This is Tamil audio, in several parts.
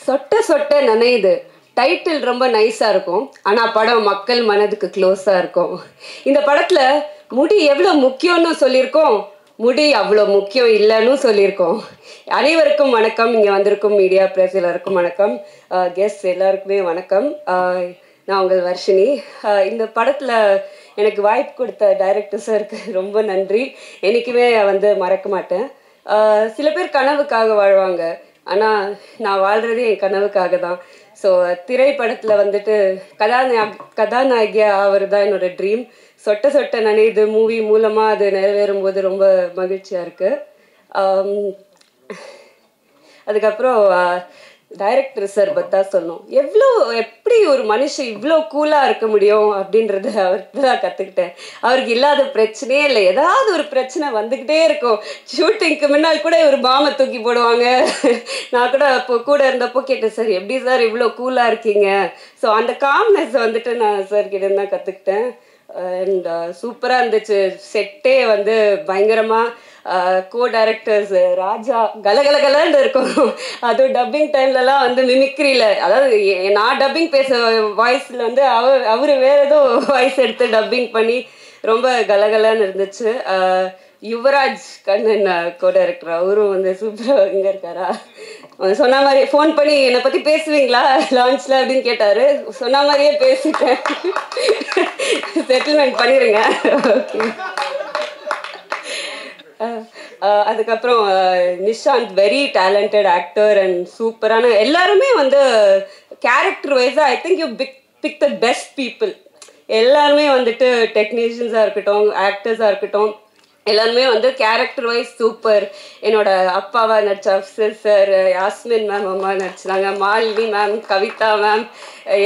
சொட்ட சொட்ட நனையுது டைட்டில் ரொம்ப நைஸாக இருக்கும், ஆனால் படம் மக்கள் மனதுக்கு க்ளோஸாக இருக்கும். இந்த படத்தில் முடி எவ்வளோ முக்கியம்னு சொல்லியிருக்கோம், முடி அவ்வளோ முக்கியம் இல்லைன்னு சொல்லியிருக்கோம். அனைவருக்கும் வணக்கம், இங்கே வந்திருக்கும் மீடியா ப்ரெஸ் எல்லாருக்கும் வணக்கம், கெஸ்ட் எல்லாருக்குமே வணக்கம். நான் உங்கள் வர்ஷினி. இந்த படத்தில் எனக்கு வாய்ப்பு கொடுத்த டைரக்டர் சாருக்கு ரொம்ப நன்றி. என்றைக்குமே மறக்க மாட்டேன். சில பேர் கனவுக்காக வாழ்வாங்க, ஆனால் நான் வாழ்கிறதே என் கனவுக்காக தான். ஸோ திரைப்படத்தில் கதாநாயகியாக ஆகிறது தான் என்னோடய ட்ரீம். சொட்ட சொட்ட நனையுது மூவி மூலமாக அது நிறைவேறும் போது ரொம்ப மகிழ்ச்சியாக இருக்குது. அதுக்கப்புறம் டைரக்டர் சார் பற்றா சொல்லணும். எப்படி ஒரு மனுஷன் இவ்வளோ கூலாக இருக்க முடியும் அப்படின்றத அவர்கிட்ட தான் கற்றுக்கிட்டேன். அவருக்கு இல்லாத பிரச்சனையே இல்லை, ஏதாவது ஒரு பிரச்சனை வந்துக்கிட்டே இருக்கும். ஷூட்டிங்க்கு முன்னால் கூட ஒரு பாமை தூக்கி போடுவாங்க. நான் கூட அப்போ கூட இருந்தப்போ கேட்டேன், சார் எப்படி சார் இவ்வளோ கூலாக இருக்கீங்க? ஸோ அந்த காம்னஸ் நான் சார் கிட்ட தான் கற்றுக்கிட்டேன். அண்ட் சூப்பராக இருந்துச்சு. செட்டே பயங்கரமாக கோ டைரக்டர்ஸ் ராஜா கலகலகலன்னு இருக்கும். அதுவும் டப்பிங் டைம்லலாம் மிமிக்ரியில், அதாவது நான் டப்பிங் பேச வாய்ஸில் அவர் வேறு ஏதோ வாய்ஸ் எடுத்து டப்பிங் பண்ணி ரொம்ப கலகலன்னு இருந்துச்சு. யுவராஜ் கண்ணன் கோ டைரக்டர், அவரும் சூப்பராக இங்கே இருக்காரா. சொன்ன மாதிரி ஃபோன் பண்ணி என்னை பற்றி பேசுவீங்களா லான்ச்சில் அப்படின்னு கேட்டார். சொன்ன மாதிரியே பேசிட்டேன். செட்டில்மெண்ட் பண்ணிடுங்க. ஓகே. அதுக்கப்புறம் Nishant very talented actor and சூப்பரான எல்லாருமே கேரக்டர் வைஸாக I think you pick the best people. எல்லாருமே டெக்னீஷியன்ஸாக இருக்கட்டும், ஆக்டர்ஸாக இருக்கட்டும், எல்லாருமே கேரக்டர் வைஸ் சூப்பர். என்னோட அப்பாவா நடிச்ச அஃப்சர் சார், யாஸ்மின் மேம் அம்மா நடிச்சாங்க, மாலினி மேம், கவிதா மேம்,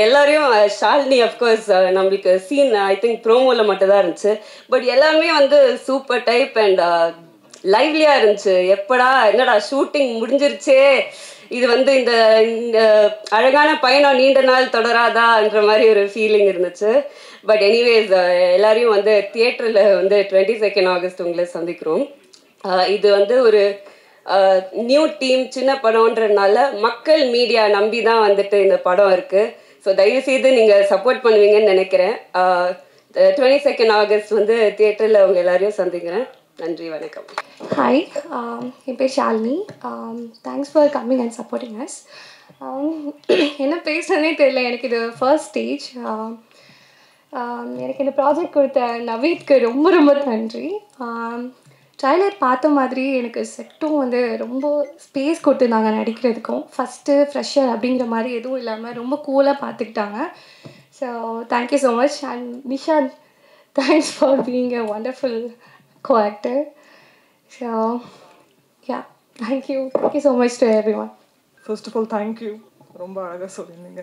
எல்லாரையும், ஷாலினி அஃப்கோர்ஸ் நம்மளுக்கு சீன் ஐ திங்க் ப்ரோமோவில் மட்டும்தான் இருந்துச்சு. பட் எல்லாருமே சூப்பர் டைப் அண்ட் லைவ்லியாக இருந்துச்சு. என்னடா ஷூட்டிங் முடிஞ்சிருச்சே, இது இந்த அழகான பயணம் நீண்ட நாள் தொடராதான்ற மாதிரி ஒரு ஃபீலிங் இருந்துச்சு. பட் எனிவேஸ் எல்லாரையும் தியேட்டரில் 22 ஆகஸ்ட் உங்களை சந்திக்கிறோம். இது ஒரு நியூ டீம், சின்ன படம்ன்றதுனால மக்கள் மீடியா நம்பி தான் இந்த படம் இருக்குது. ஸோ தயவுசெய்து நீங்கள் சப்போர்ட் பண்ணுவீங்கன்னு நினைக்கிறேன். 22 ஆகஸ்ட் தியேட்டரில் உங்கள் எல்லாரையும் சந்திக்கிறேன். நன்றி, வணக்கம். ஹாய், என் பேர் Shalini. Thanks for coming and supporting us. என்ன பேசுகிறதுனே தெரியல, எனக்கு இது ஃபர்ஸ்ட் ஸ்டேஜ். எனக்கு இந்த ப்ராஜெக்ட் கொடுத்த நவீத்க்கு ரொம்ப ரொம்ப நன்றி. ட்ரைலர் பார்த்த மாதிரி எனக்கு செட்டும் ரொம்ப ஸ்பேஸ் கொடுத்துருந்தாங்க நடிக்கிறதுக்கும். ஃபஸ்ட்டு ஃப்ரெஷர் அப்படிங்கிற மாதிரி எதுவும் இல்லாமல் ரொம்ப கூலாக பார்த்துக்கிட்டாங்க. So thank you so much. And Nishant, thanks for being a wonderful co-actor. So yeah, thank you so much to everyone. First of all, thank you. ரொம்ப அழகாக சொல்லியிருந்தீங்க.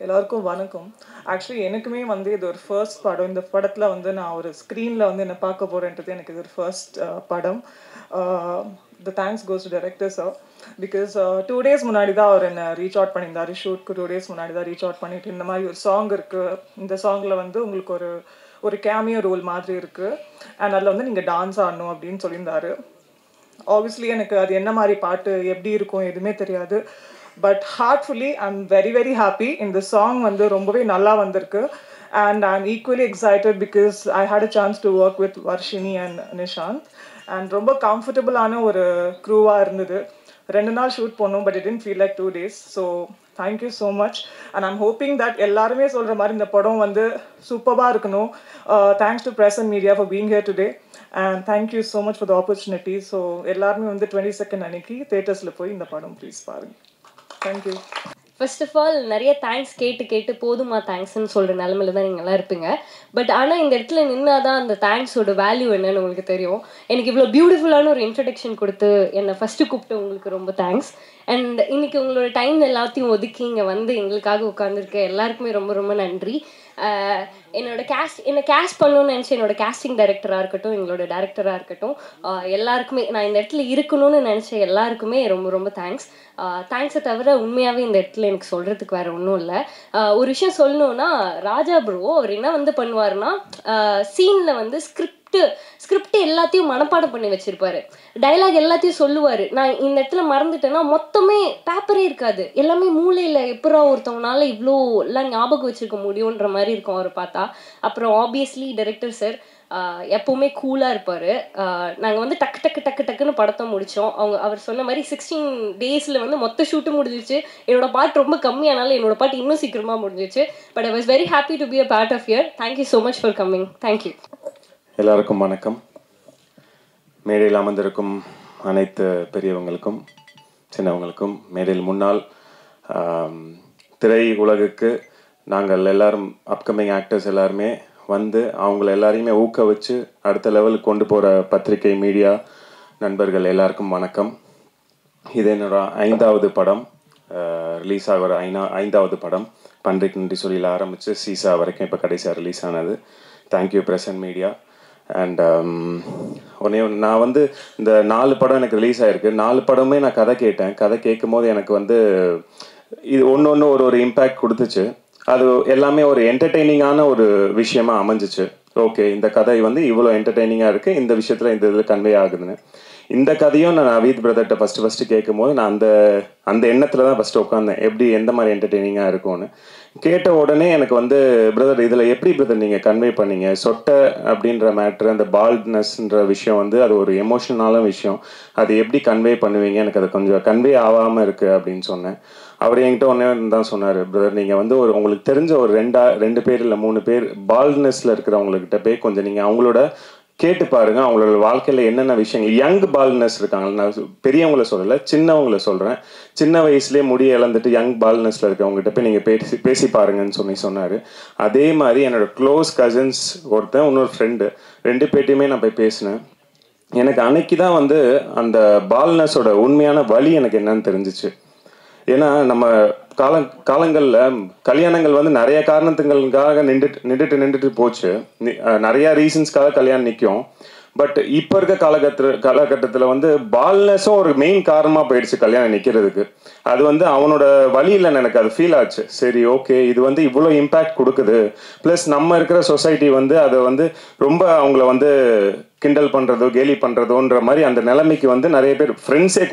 எல்லாருக்கும் வணக்கம். ஆக்சுவலி எனக்குமே இது ஒரு ஃபர்ஸ்ட் படம். இந்த படத்தில் நான் ஒரு ஸ்க்ரீனில் என்ன பார்க்க போகிறேன்றது எனக்கு இது ஒரு ஃபர்ஸ்ட் படம். த thanks goes to director sir. Because 2 days முன்னாடி தான் அவர் என்னை ரீச் அவுட் பண்ணியிருந்தார். ஷூட்க்கு 2 days முன்னாடி தான் ரீச் அவுட் பண்ணிவிட்டு, இந்த மாதிரி ஒரு சாங் இருக்குது, இந்த சாங்கில் உங்களுக்கு ஒரு கேமியோ ரோல் மாதிரி இருக்குது, அண்ட் அதில் நீங்கள் டான்ஸ் ஆடணும் அப்படின்னு சொல்லியிருந்தாரு. ஆப்வியஸ்லி எனக்கு அது என்ன மாதிரி பாட்டு எப்படி இருக்கும் எதுவுமே தெரியாது. But heartfully I am very very happy. இந்த சாங் ரொம்பவே நல்லா வந்திருக்கு. And I am equally excited because I had a chance to work with Varshini and Nishant. And ரொம்ப கம்ஃபர்டபுளான ஒரு க்ரூவாக இருந்தது. 2 நாள் ஷூட் பண்ணோம், but it didn't feel like 2 days. So thank you so much. And I'm hoping that எல்லாருமே சொல்கிற மாதிரி இந்த படம் சூப்பராக இருக்கணும். Thanks to press and media for being here today. And thank you so much for the opportunity. So எல்லாருமே 22 அன்னைக்கு தேட்டர்ஸில் போய் இந்த படம் ப்ளீஸ் பாருங்கள். தேங்க்யூ. ஃபர்ஸ்ட் ஆஃப் ஆல் நிறைய தேங்க்ஸ் கேட்டு போதுமா தேங்க்ஸ்ன்னு சொல்கிற நிலமையில தான் நீங்கள்லாம் இருப்பீங்க. பட் ஆனால் இந்த இடத்துல நின்னால் தான் அந்த தேங்க்ஸோட வேல்யூ என்னன்னு உங்களுக்கு தெரியும். எனக்கு இவ்வளோ பியூட்டிஃபுல்லான ஒரு இன்ட்ரடக்ஷன் கொடுத்து என்னை ஃபஸ்ட்டு கூப்பிட்டு உங்களுக்கு ரொம்ப தேங்க்ஸ். அண்ட் இன்றைக்கி உங்களோட டைம் எல்லாத்தையும் ஒதுக்கி இங்கே எங்களுக்காக உட்காந்துருக்க எல்லாருக்குமே ரொம்ப ரொம்ப நன்றி. என்னை கேஸ்ட் பண்ணணும்னு நினச்ச என்னோட கேஸ்டிங் டைரக்டராக இருக்கட்டும், எங்களோட டேரக்டராக இருக்கட்டும், எல்லாருக்குமே, நான் இந்த இடத்துல இருக்கணும்னு நினச்ச எல்லாருக்குமே ரொம்ப ரொம்ப தேங்க்ஸ். தேங்க்ஸை தவிர உண்மையாகவே இந்த இடத்துல எனக்கு சொல்கிறதுக்கு வேறு ஒன்றும் இல்லை. ஒரு விஷயம் சொல்லணுன்னா, ராஜா ப்ரோ அவர் என்ன பண்ணுவார்னா, சீனில் ஸ்கிரிப்ட் ஸ்கிரிப்ட் எல்லாத்தையும் மனப்பாடம் பண்ணி வச்சிருப்பாரு. டைலாக் எல்லாத்தையும் சொல்லுவார். நான் இந்த இடத்துல மறந்துட்டேன்னா மொத்தமே பேப்பரே இருக்காது, எல்லாமே மூளையில் எப்படா ஒருத்தவங்களால இவ்வளோ எல்லாம் ஞாபகம் வச்சுருக்க முடியுன்ற மாதிரி இருக்கும் அவர் பார்த்தா. அப்புறம் ஆப்வியஸ்லி டைரக்டர் சார் எப்போவுமே கூலாக இருப்பார். நாங்கள் வந்து டக்குன்னு படத்தை முடித்தோம். அவர் சொன்ன மாதிரி 16 days வந்து மொத்த ஷூட்டும் முடிஞ்சிச்சு. என்னோட பாட்டு ரொம்ப கம்மியானாலும் என்னோட பாட்டு இன்னும் சீக்கிரமாக முடிஞ்சிச்சு. But I was very happy to be a part of here. Thank you so much for coming. Thank you. எல்லாருக்கும் வணக்கம். மேடையில் அமர்ந்திருக்கும் அனைத்து பெரியவங்களுக்கும் சின்னவங்களுக்கும், மேடையில் முன்னால் திரை உலகுக்கு நாங்கள் எல்லாரும் அப்கமிங் ஆக்டர்ஸ் எல்லாருமே வந்து அவங்கள எல்லாரையுமே ஊக்குவிச்சு அடுத்த லெவலுக்கு கொண்டு போகிற பத்திரிகை மீடியா நண்பர்கள் எல்லாருக்கும் வணக்கம். இது என்னோட 5வது படம், ரிலீஸ் ஆகிற 5வது படம். பன்றிக்கு நன்றி சொல்லியில் ஆரம்பித்து சீசா வரைக்கும் இப்போ கடைசியாக ரிலீஸ் ஆனது. Thank you press and media. And நான் வந்து இந்த 4 படம் எனக்கு ரிலீஸ் ஆகிருக்கு. 4 படமே நான் கதை கேட்டேன். கதை கேட்கும் போது எனக்கு வந்து இது ஒன்று ஒரு இம்பேக்ட் கொடுத்துச்சு. அது எல்லாமே ஒரு என்டர்டெய்னிங்கான ஒரு விஷயமா அமைஞ்சிச்சு. ஓகே, இந்த கதை வந்து இவ்வளோ என்டர்டெய்னிங்காக இருக்குது, இந்த விஷயத்தில் இந்த இதில் கன்வே ஆகுதுன்னு. இந்த கதையும் நான் நவீத் பிரதர்கிட்ட ஃபஸ்ட்டு கேட்கும் போது நான் அந்த எண்ணத்தில் தான் ஃபஸ்ட்டு உட்காந்தேன், எப்படி எந்த மாதிரி என்டர்டெய்னிங்காக இருக்கும்னு. கேட்ட உடனே எனக்கு வந்து பிரதர் இதில் எப்படி பிரதர் நீங்கள் கன்வே பண்ணீங்க, சொட்டை அப்படின்ற மேட்ரு, அந்த பால்ட்னஸ்ன்ற விஷயம் வந்து அது ஒரு எமோஷனலான விஷயம், அது எப்படி கன்வே பண்ணுவீங்க, எனக்கு அது கொஞ்சம் கன்வே ஆகாமல் இருக்குது அப்படின்னு சொன்னேன். அவர் என்கிட்ட ஒன்றே தான் சொன்னார், பிரதர் நீங்கள் வந்து உங்களுக்கு தெரிஞ்ச ஒரு 2 பேர் இல்லை 3 பேர் பால்ட்னஸில் இருக்கிறவங்கக்கிட்ட போய் கொஞ்சம் நீங்கள் அவங்களோட கேட்டு பாருங்க, அவங்களோட வாழ்க்கையில் என்னென்ன விஷயங்கள், யங் பால்னஸ் இருக்காங்க, நான் பெரியவங்கள சொல்லலை, சின்னவங்கள சொல்கிறேன், சின்ன வயசுலேயே முடிய இழந்துட்டு யங் பால்னஸில் இருக்கவங்ககிட்ட போய் நீங்கள் பேசி பாருங்கன்னு சொன்னார். அதே மாதிரி என்னோட க்ளோஸ் கசின்ஸ் ஒருத்தன், இன்னொரு ஃப்ரெண்டு, 2 பேர்ட்டையுமே நான் போய் பேசினேன். எனக்கு அன்னைக்கு தான் வந்து அந்த பால்னஸோட உண்மையான வலி எனக்கு என்னன்னு தெரிஞ்சிச்சு. ஏன்னா நம்ம காலங்களில் கல்யாணங்கள் வந்து நிறைய காரணத்துங்களுக்காக நின்றுட்டு போச்சு, நிறைய ரீசன்ஸ்க்காக கல்யாணம் நிற்கும். பட் இப்போ இருக்க காலகட்டத்தில் வந்து பால்னஸும் ஒரு மெயின் காரணமாக போயிடுச்சு கல்யாணம் நிற்கிறதுக்கு. அது வந்து அவனோட வழியில் எனக்கு அது ஃபீல் ஆச்சு. சரி, ஓகே, இது வந்து இவ்வளோ இம்பேக்ட் கொடுக்குது. ப்ளஸ் நம்ம இருக்கிற சொசைட்டி வந்து அதை வந்து ரொம்ப அவங்கள வந்து கிண்டல் பண்ணுறதோ கேலி பண்ணுறதோன்ற மாதிரி அந்த நிலைமைக்கு வந்து நிறைய பேர்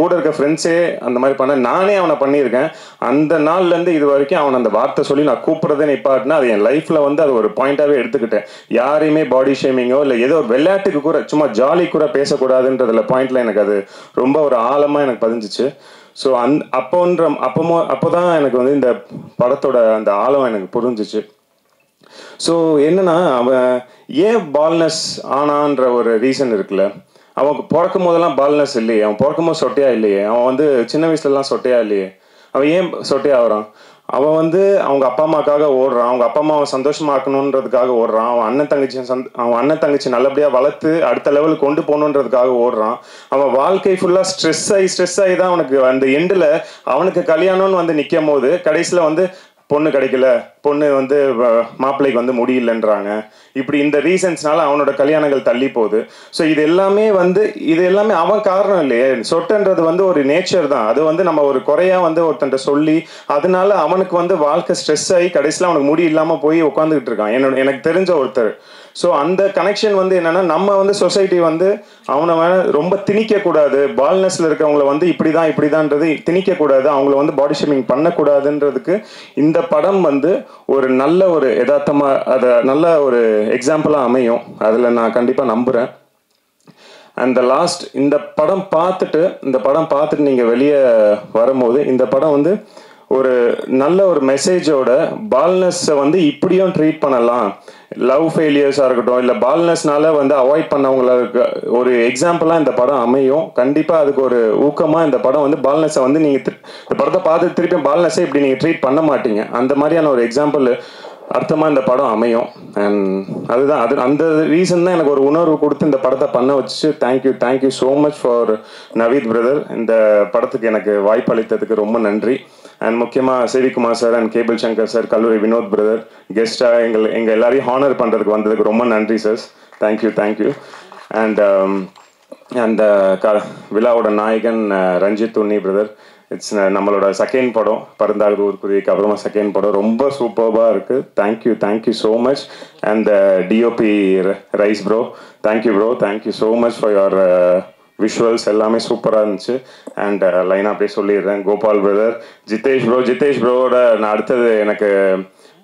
கூட இருக்க ஃப்ரெண்ட்ஸே அந்த மாதிரி பண்ண, நானே அவனை பண்ணியிருக்கேன். அந்த நாள்லேருந்து இது வரைக்கும் அவனை அந்த வார்த்தை சொல்லி நான் கூப்பிட்றதே நிப்பாட்டினா அது என் லைஃப்பில் வந்து அது ஒரு பாயிண்ட்டாகவே எடுத்துக்கிட்டேன். யாரையுமே பாடி ஷேமிங்கோ இல்லை ஏதோ விளையாட்டுக்கு கூட சும்மா ஜாலி கூட பேசக்கூடாதுன்றதுல பாயிண்ட்ல எனக்கு அது ரொம்ப ஒரு ஆழமாக எனக்கு பதிஞ்சிச்சு. ஸோ அப்போதான் எனக்கு வந்து இந்த படத்தோட அந்த ஆழம் எனக்கு புரிஞ்சிச்சு. ஸோ என்னன்னா, அவன் ஏன் பால்னஸ் ஆனான்ற ஒரு ரீசன் இருக்குல்ல. அவன் பிறக்கும் போதெல்லாம் பால்னஸ் இல்லையே, அவன் பிறக்கும் போது சொட்டையா இல்லையே, அவன் வந்து சின்ன வயசுலலாம் சொட்டையா இல்லையே, அவன் ஏன் சொட்டையா ஆகிறான்? அவன் வந்து அவங்க அப்பா அம்மாக்காக ஓடுறான், அவங்க அப்பா அம்மா அவன் சந்தோஷமாக்கணுன்றதுக்காக ஓடுறான், அவன் அண்ணன் தங்கச்சி நல்லபடியாக வளர்த்து அடுத்த லெவலுக்கு கொண்டு போகணுன்றதுக்காக ஓடுறான். அவன் வாழ்க்கை ஃபுல்லாக ஸ்ட்ரெஸ் ஆகி தான் அவனுக்கு அந்த எண்டில் அவனுக்கு கல்யாணம்னு வந்து நிற்கும் போது கடைசியில் வந்து பொண்ணு கிடைக்கல, பொண்ணு வந்து மாப்பிள்ளைக்கு வந்து முடியலன்றாங்க. இப்படி இந்த ரீசன்ஸ்னால அவனோட கல்யாணங்கள் தள்ளி போகுது. ஸோ இது எல்லாமே அவன் காரணம் இல்லையே. சொட்டுன்றது வந்து ஒரு நேச்சர் தான். அது வந்து நம்ம ஒரு குறையா வந்து ஒருத்தன்ட்ட சொல்லி அதனால அவனுக்கு வந்து வாழ்க்கை ஸ்ட்ரெஸ் ஆகி கடைசியில் அவனுக்கு முடி இல்லாமல் போய் உட்காந்துக்கிட்டு இருக்கான், எனக்கு தெரிஞ்ச ஒருத்தர். ஸோ அந்த கனெக்ஷன் வந்து என்னன்னா, நம்ம வந்து சொசைட்டி வந்து அவனை ரொம்ப திணிக்கக்கூடாது, பால்னஸில் இருக்கவங்கள வந்து இப்படிதான்ன்றது திணிக்கக்கூடாது, அவங்கள வந்து பாடி ஷேமிங் பண்ணக்கூடாதுன்றதுக்கு இந்த படம் வந்து ஒரு நல்ல ஒரு யதார்த்தமாக அதை நல்ல ஒரு எக்ஸாம்பிளாக அமையும். அதில் நான் கண்டிப்பாக நம்புகிறேன். அண்ட் லாஸ்ட் இந்த படம் பார்த்துட்டு நீங்கள் வெளியே வரும்போது இந்த படம் வந்து ஒரு நல்ல ஒரு மெசேஜோட பால்னஸை வந்து இப்படியும் ட்ரீட் பண்ணலாம், லவ் ஃபெயிலியர்ஸாக இருக்கட்டும் இல்லை பால்னஸ்னால வந்து அவாய்ட் பண்ணவங்களுக்கு ஒரு எக்ஸாம்பிளாக இந்த படம் அமையும். கண்டிப்பாக அதுக்கு ஒரு ஊக்கமாக இந்த படம் வந்து பால்னஸை வந்து நீங்கள் இந்த படத்தை பார்த்து திருப்பி பால்னஸை இப்படி நீங்கள் ட்ரீட் பண்ண மாட்டீங்க, அந்த மாதிரியான ஒரு எக்ஸாம்பிள் அர்த்தமாக இந்த படம் அமையும். அண்ட் அதுதான் அந்த ரீசன் தான் எனக்கு ஒரு உணர்வு கொடுத்து இந்த படத்தை பண்ண வச்சு. Thank you so much for Naveed brother. இந்த படத்துக்கு எனக்கு வாய்ப்பு அளித்ததுக்கு ரொம்ப நன்றி. அண்ட் முக்கியமாக Sivakumar sir and cable Shankar sir, கல்லூரி வினோத் பிரதர் கெஸ்டாக எங்கள் எல்லாரையும் ஹானர் பண்ணுறதுக்கு வந்ததுக்கு ரொம்ப நன்றி சார். தேங்க்யூ. அண்ட் அந்த விழாவோட நாயகன் ரஞ்சித் உன்னி பிரதர், இட்ஸ் நம்மளோட செகண்ட் படம் பருந்தாகுது ஊர்க்குருவிக்கு அப்புறமா செகண்ட் படம் ரொம்ப சூப்பர்பாக இருக்குது. Thank you so much. And DOP rice bro, thank you so much for your visuals எல்லாமே சூப்பராக இருந்துச்சு. அண்ட் லைனாக அப்படியே சொல்லிடுறேன். கோபால் பிரதர், ஜிதேஷ் ப்ரோவோட நான் அடுத்தது எனக்கு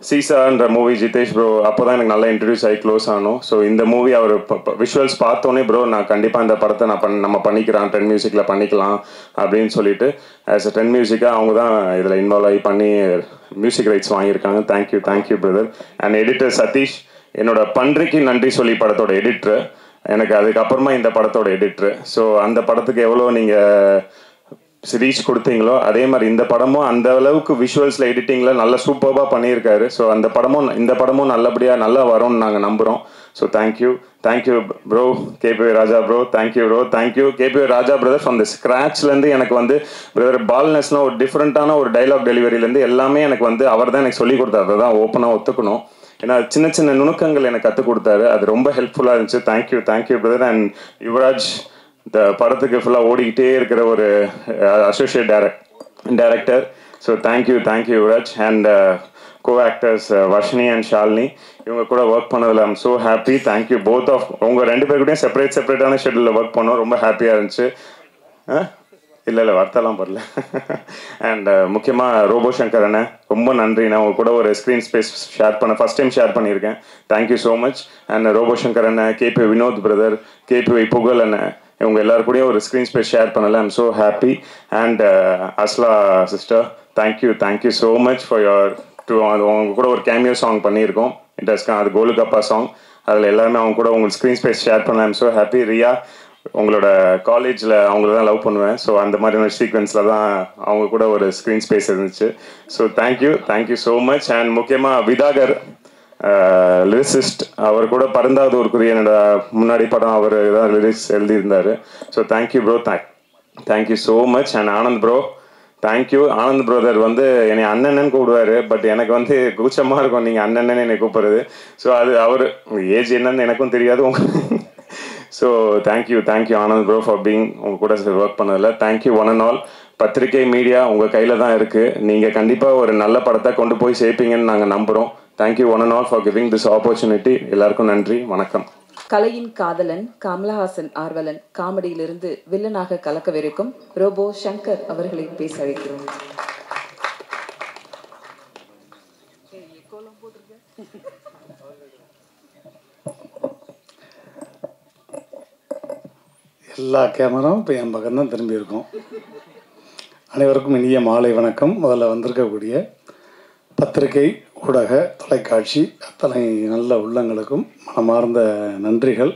சீசான்ற மூவி ஜிதேஷ் ப்ரோ அப்போ தான் எனக்கு நல்லா இன்ட்ரடியூஸ் ஆகி க்ளோஸ் ஆகணும். ஸோ இந்த மூவி அவர் விஷுவல்ஸ் பார்த்தோன்னே ப்ரோ நான் கண்டிப்பாக இந்த படத்தை நம்ம பண்ணிக்கிறோம், 10 மியூசிக்கில் பண்ணிக்கலாம் அப்படின்னு சொல்லிட்டு ஆஸ் அ 10 மியூசிக்காக அவங்க தான் இதில் இன்வால்வ் ஆகி பண்ணி மியூசிக் ரைட்ஸ் வாங்கியிருக்காங்க. Thank you brother. And editor Satish, என்னோட பன்றிக்கு நன்றி சொல்லி படத்தோட எடிட்டர், எனக்கு அதுக்கப்புறமா இந்த படத்தோட எடிட்டர். ஸோ அந்த படத்துக்கு எவ்வளோ நீங்கள் ரீச் கொடுத்தீங்களோ அதே மாதிரி இந்த படமும் அந்த அளவுக்கு விஷுவல்ஸில் எடிட்டிங்கில் நல்லா சூப்பராக பண்ணியிருக்காரு. ஸோ அந்த படமும் இந்த படமும் நல்லபடியாக நல்லா வரும்னு நாங்கள் நம்புகிறோம். So thank you bro. KP Raja bro, thank you KP Raja brother. From the ஸ்க்ராட்ச்லேருந்து எனக்கு வந்து பிரதர் பால்னஸ்னால் ஒரு டிஃப்ரெண்ட்டான ஒரு டைலாக் டெலிவரியிலேருந்து எல்லாமே எனக்கு வந்து அவர் தான் எனக்கு சொல்லி கொடுத்தாரு. அதை தான் ஓப்பனாக ஒத்துக்கணும். ஏன்னா சின்ன நுணுக்கங்கள் எனக்கு கற்றுக் கொடுத்தாரு. அது ரொம்ப ஹெல்ப்ஃபுல்லாக இருந்துச்சு. Thank you brother. அண்ட் யுவராஜ், இந்த படத்துக்கு ஃபுல்லாக ஓடிக்கிட்டே இருக்கிற ஒரு associate director. So thank you Yuvaraj. And co actors Varshini and Shalini, இவங்க கூட ஒர்க் பண்ணதில் I'm so happy. Thank you both of உங்கள் 2 பேருக்கூடையும் செப்பரேட்டான ஷெட்யூலில் ஒர்க் பண்ணோம். ரொம்ப ஹாப்பியாக இருந்துச்சு. இல்லை வார்த்தைலாம் பரல. அண்ட் முக்கியமாக ரோபோ சங்கர் அண்ணன், ரொம்ப நன்றி. நான் உங்க கூட ஒரு screen space first time share பண்ணியிருக்கேன். Thank you so much. And Robo Shankar அண்ணன், கேபி வினோத் பிரதர், கேபி புகழ் அண்ணன், இவங்க எல்லாருக்கூடையும் ஒரு ஸ்க்ரீன் ஸ்பேஸ் ஷேர் பண்ணல. I'm so happy. And Asla sister, thank you so much for your அவங்க கூட ஒரு கேமியோ சாங் பண்ணியிருக்கோம் இன்ட்ரெஸ்டாக, அது கோலுகப்பா சாங். அதில் எல்லாருமே அவங்க கூட உங்களுக்கு ஸ்க்ரீன் ஸ்பேஸ் ஷேர் பண்ணல. I'm so happy. ரியா, உங்களோட காலேஜில் அவங்கள தான் லவ் பண்ணுவேன். ஸோ அந்த மாதிரியான சீக்வன்ஸில் தான் அவங்க கூட ஒரு ஸ்க்ரீன் ஸ்பேஸ் இருந்துச்சு. So thank you so much. And முக்கியமாக விதாகர், லிரிசிஸ்ட், அவர் கூட பருந்தாது ஊர்க்குருவி என்னோட முன்னாடி படம் அவர் தான் லிரிக்ஸ் எழுதியிருந்தார். So thank you bro, thank you so much. And Anand bro, thank you. Anand brother வந்து என்னை அண்ணன்னு கூப்பிடுவார். பட் எனக்கு வந்து கூச்சமாக இருக்கும் நீங்கள் அண்ணன்னு என்னை கூப்பிட்றது. ஸோ அது அவர் ஏஜ் என்னன்னு எனக்கும் தெரியாது. So thank you Anand bro for being உங்கள் கூட ஒர்க் பண்ணதில்ல. Thank you one and all. பத்திரிகை மீடியா உங்கள் கையில் தான் இருக்குது. நீங்கள் கண்டிப்பாக ஒரு நல்ல படத்தை கொண்டு போய் சேர்ப்பீங்கன்னு நாங்கள் நம்புகிறோம். Thank you one and all for giving this opportunity. எல்லாருக்கும் நன்றி, வணக்கம். கலையின் காதலன் கமலஹாசன் ஆர்வலன் காமெடியிலிருந்து வில்லனாக கலக்கவிருக்கும் ரோபோ சங்கர் அவர்களை பேச அழைக்கிறோம். எல்லா கேமராவும் இப்போ என் பக்கம் தான் திரும்பி இருக்கும். அனைவருக்கும் இனிய மாலை வணக்கம். முதல்ல வந்திருக்கக்கூடிய பத்திரிகை, ஊடக, தொலைக்காட்சி அத்தனை நல்ல உள்ளங்களுக்கும் மனமார்ந்த நன்றிகள்.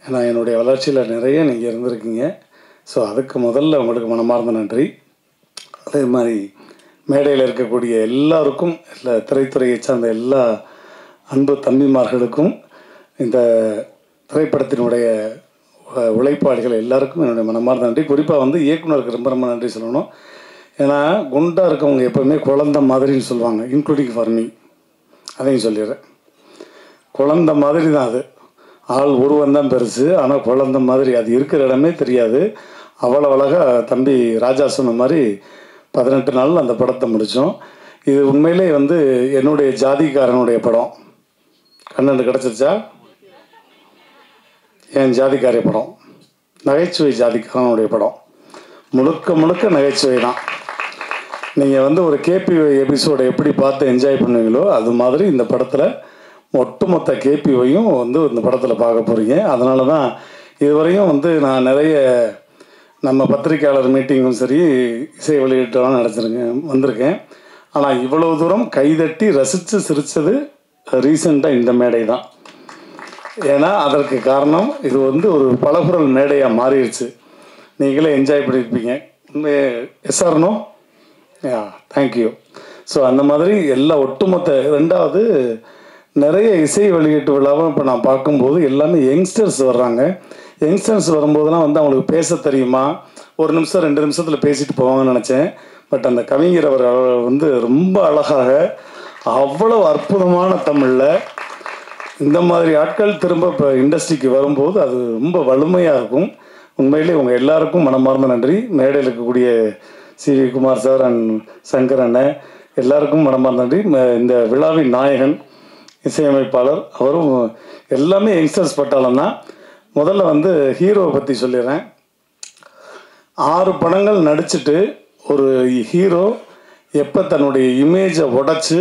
ஏன்னா என்னுடைய வளர்ச்சியில் நிறைய நீங்கள் இருந்திருக்கீங்க. ஸோ அதுக்கு முதல்ல உங்களுக்கு மனமார்ந்த நன்றி. அதே மாதிரி மேடையில் இருக்கக்கூடிய எல்லாருக்கும், இல்லை திரைத்துறையை சார்ந்த எல்லா அன்பு தம்பிமார்களுக்கும், இந்த திரைப்படத்தினுடைய உழைப்பாளிகள் எல்லாருக்கும் என்னுடைய மனமார்ந்த நன்றி. குறிப்பாக வந்து இயக்குனருக்கு ரொம்ப நன்றி சொல்லணும். ஏன்னா குண்டாக இருக்கவங்க எப்போவுமே குழந்த மாதிரின்னு சொல்லுவாங்க, இன்க்ளூடிங் ஃபார் மீ. அதையும் சொல்லிடுறேன். குழந்த மாதிரி தான் அது. ஆள் உருவந்தான் பெருசு, ஆனால் குழந்த மாதிரி அது இருக்கிற இடமே தெரியாது. அவ்வளோ அழகாக தம்பி ராஜா சொன்ன மாதிரி 18 நாள் அந்த படத்தை முடித்தோம். இது உண்மையிலே வந்து என்னுடைய ஜாதிக்காரனுடைய படம். கண்ணன் கிடச்சிருச்சா? என் ஜாதிக்காரிய படம், நகைச்சுவை ஜாதிக்காரனுடைய படம், முழுக்க நகைச்சுவை தான். நீங்கள் வந்து ஒரு கேபிஒய் எபிசோடை எப்படி பார்த்து என்ஜாய் பண்ணுவீங்களோ அது மாதிரி இந்த படத்தில் ஒட்டுமொத்த கேபிஒயும் வந்து இந்த படத்தில் பார்க்க போகிறீங்க. அதனால தான் இதுவரையும் வந்து நான் நிறைய நம்ம பத்திரிக்கையாளர் மீட்டிங்கும் சரி, இசை வெளியீட்டெல்லாம் வந்திருக்கேன். ஆனால் இவ்வளவு தூரம் கைதட்டி ரசித்து சிரித்தது ரீசெண்டாக இந்த மேடை தான். ஏன்னா அதற்கு காரணம் இது வந்து ஒரு பலகுரல் மேடையாக மாறிடுச்சு. நீங்களே என்ஜாய் பண்ணியிருப்பீங்க. எஸ்ஆர்னோ தேங்க்யூ. ஸோ அந்த மாதிரி எல்லா ஒட்டுமொத்த. ரெண்டாவது, நிறைய இசை வெளியீட்டு விழாவும் இப்போ நான் பார்க்கும்போது எல்லாமே யங்ஸ்டர்ஸ் வர்றாங்க. யங்ஸ்டர்ஸ் வரும்போதெல்லாம் வந்து அவங்களுக்கு பேச தெரியுமா, 1 நிமிஷம் 2 நிமிஷத்தில் பேசிட்டு போவாங்கன்னு நினச்சேன். பட் அந்த கவிஞர் அவர் வந்து ரொம்ப அழகாக, அவ்வளோ அற்புதமான தமிழில் இந்த மாதிரி ஆட்கள் திரும்ப இப்போ இண்டஸ்ட்ரிக்கு வரும்போது அது ரொம்ப வலிமையாக இருக்கும். உண்மையிலே உங்கள் எல்லாருக்கும் மனமார்ந்த நன்றி. மேடையில் இருக்கக்கூடிய CV Kumar sir and Shankar அண்ணன் எல்லாருக்கும் மனமார்ந்த நன்றி. இந்த விழாவின் நாயகன் இசையமைப்பாளர் அவரும் எல்லாமே யங்ஸ்டர்ஸ் பட்டாளம் தான். முதல்ல வந்து ஹீரோவை பற்றி சொல்லிடுறேன். 6 படங்கள் நடிச்சுட்டு ஒரு ஹீரோ எப்போ தன்னுடைய இமேஜை உடைச்சி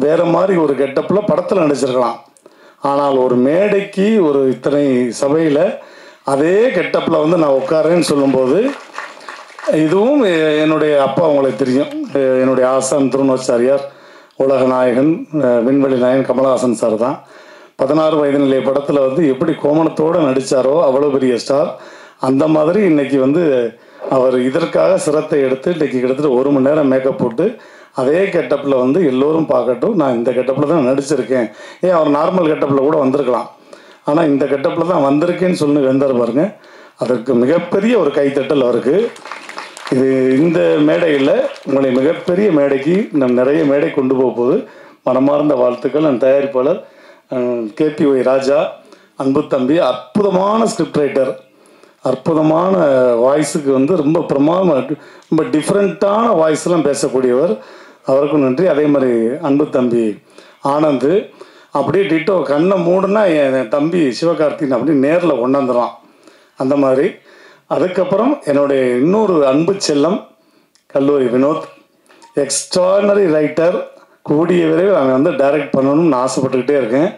வேறு மாதிரி ஒரு கெட்டப்பில் படத்தில் நடிச்சிருக்கலாம். ஆனால் ஒரு மேடைக்கு ஒரு இத்தனை சபையில் அதே கெட்டப்பில் வந்து நான் உட்காரேன்னு சொல்லும்போது, இதுவும் என்னுடைய அப்பா உங்களுக்கு தெரியும், என்னுடைய ஆசான் திருநாச்சாரியார், உலக நாயகன், விண்வெளி நாயகன் கமலஹாசன் சார் தான். 16 வயது நிலை படத்தில் வந்து எப்படி கோமணத்தோடு நடித்தாரோ அவ்வளோ பெரிய ஸ்டார். அந்த மாதிரி இன்றைக்கி வந்து அவர் இதற்காக சிரத்தை எடுத்து இன்றைக்கி கிட்டத்தட்ட 1 மணி நேரம் மேக்கப் போட்டு அதே கெட்டப்பில் வந்து எல்லோரும் பார்க்கட்டும், நான் இந்த கெட்டப்பில் தான் நடிச்சிருக்கேன். ஏன் அவர் நார்மல் கெட்டப்பில் கூட வந்திருக்கலாம், ஆனால் இந்த கெட்டப்பில் தான் வந்திருக்கேன்னு சொல்லி வெந்தார் பாருங்க. அதற்கு மிகப்பெரிய ஒரு கைத்தட்டல் அவருக்கு. இது இந்த மேடையில் உங்களை மிகப்பெரிய மேடைக்கு நான் நிறைய மேடை கொண்டு போகும்போது மனமார்ந்த வாழ்த்துக்கள். நான் தயாரிப்பாளர் KPY ராஜா, அன்பு தம்பி, அற்புதமான ஸ்கிரிப்ட் ரைட்டர், அற்புதமான வாய்ஸுக்கு வந்து ரொம்ப ரொம்ப டிஃப்ரெண்ட்டான வாய்ஸ்லாம் பேசக்கூடியவர், அவருக்கும் நன்றி. அதே மாதிரி அன்பு தம்பி ஆனந்த் அப்படியே டிட்டோ கண்ணை மூடுனா என் தம்பி சிவகார்த்திகன் அப்படி நேரில் கொண்டாந்துடுவான் அந்த மாதிரி. அதுக்கப்புறம் என்னுடைய இன்னொரு அன்பு செல்லம் கல்லூரி வினோத், எக்ஸ்ட்ரானரி ரைட்டர், கூடிய விரைவில் அவன் வந்து டைரக்ட் பண்ணணும்னு நான் ஆசைப்பட்டுக்கிட்டே இருக்கேன்.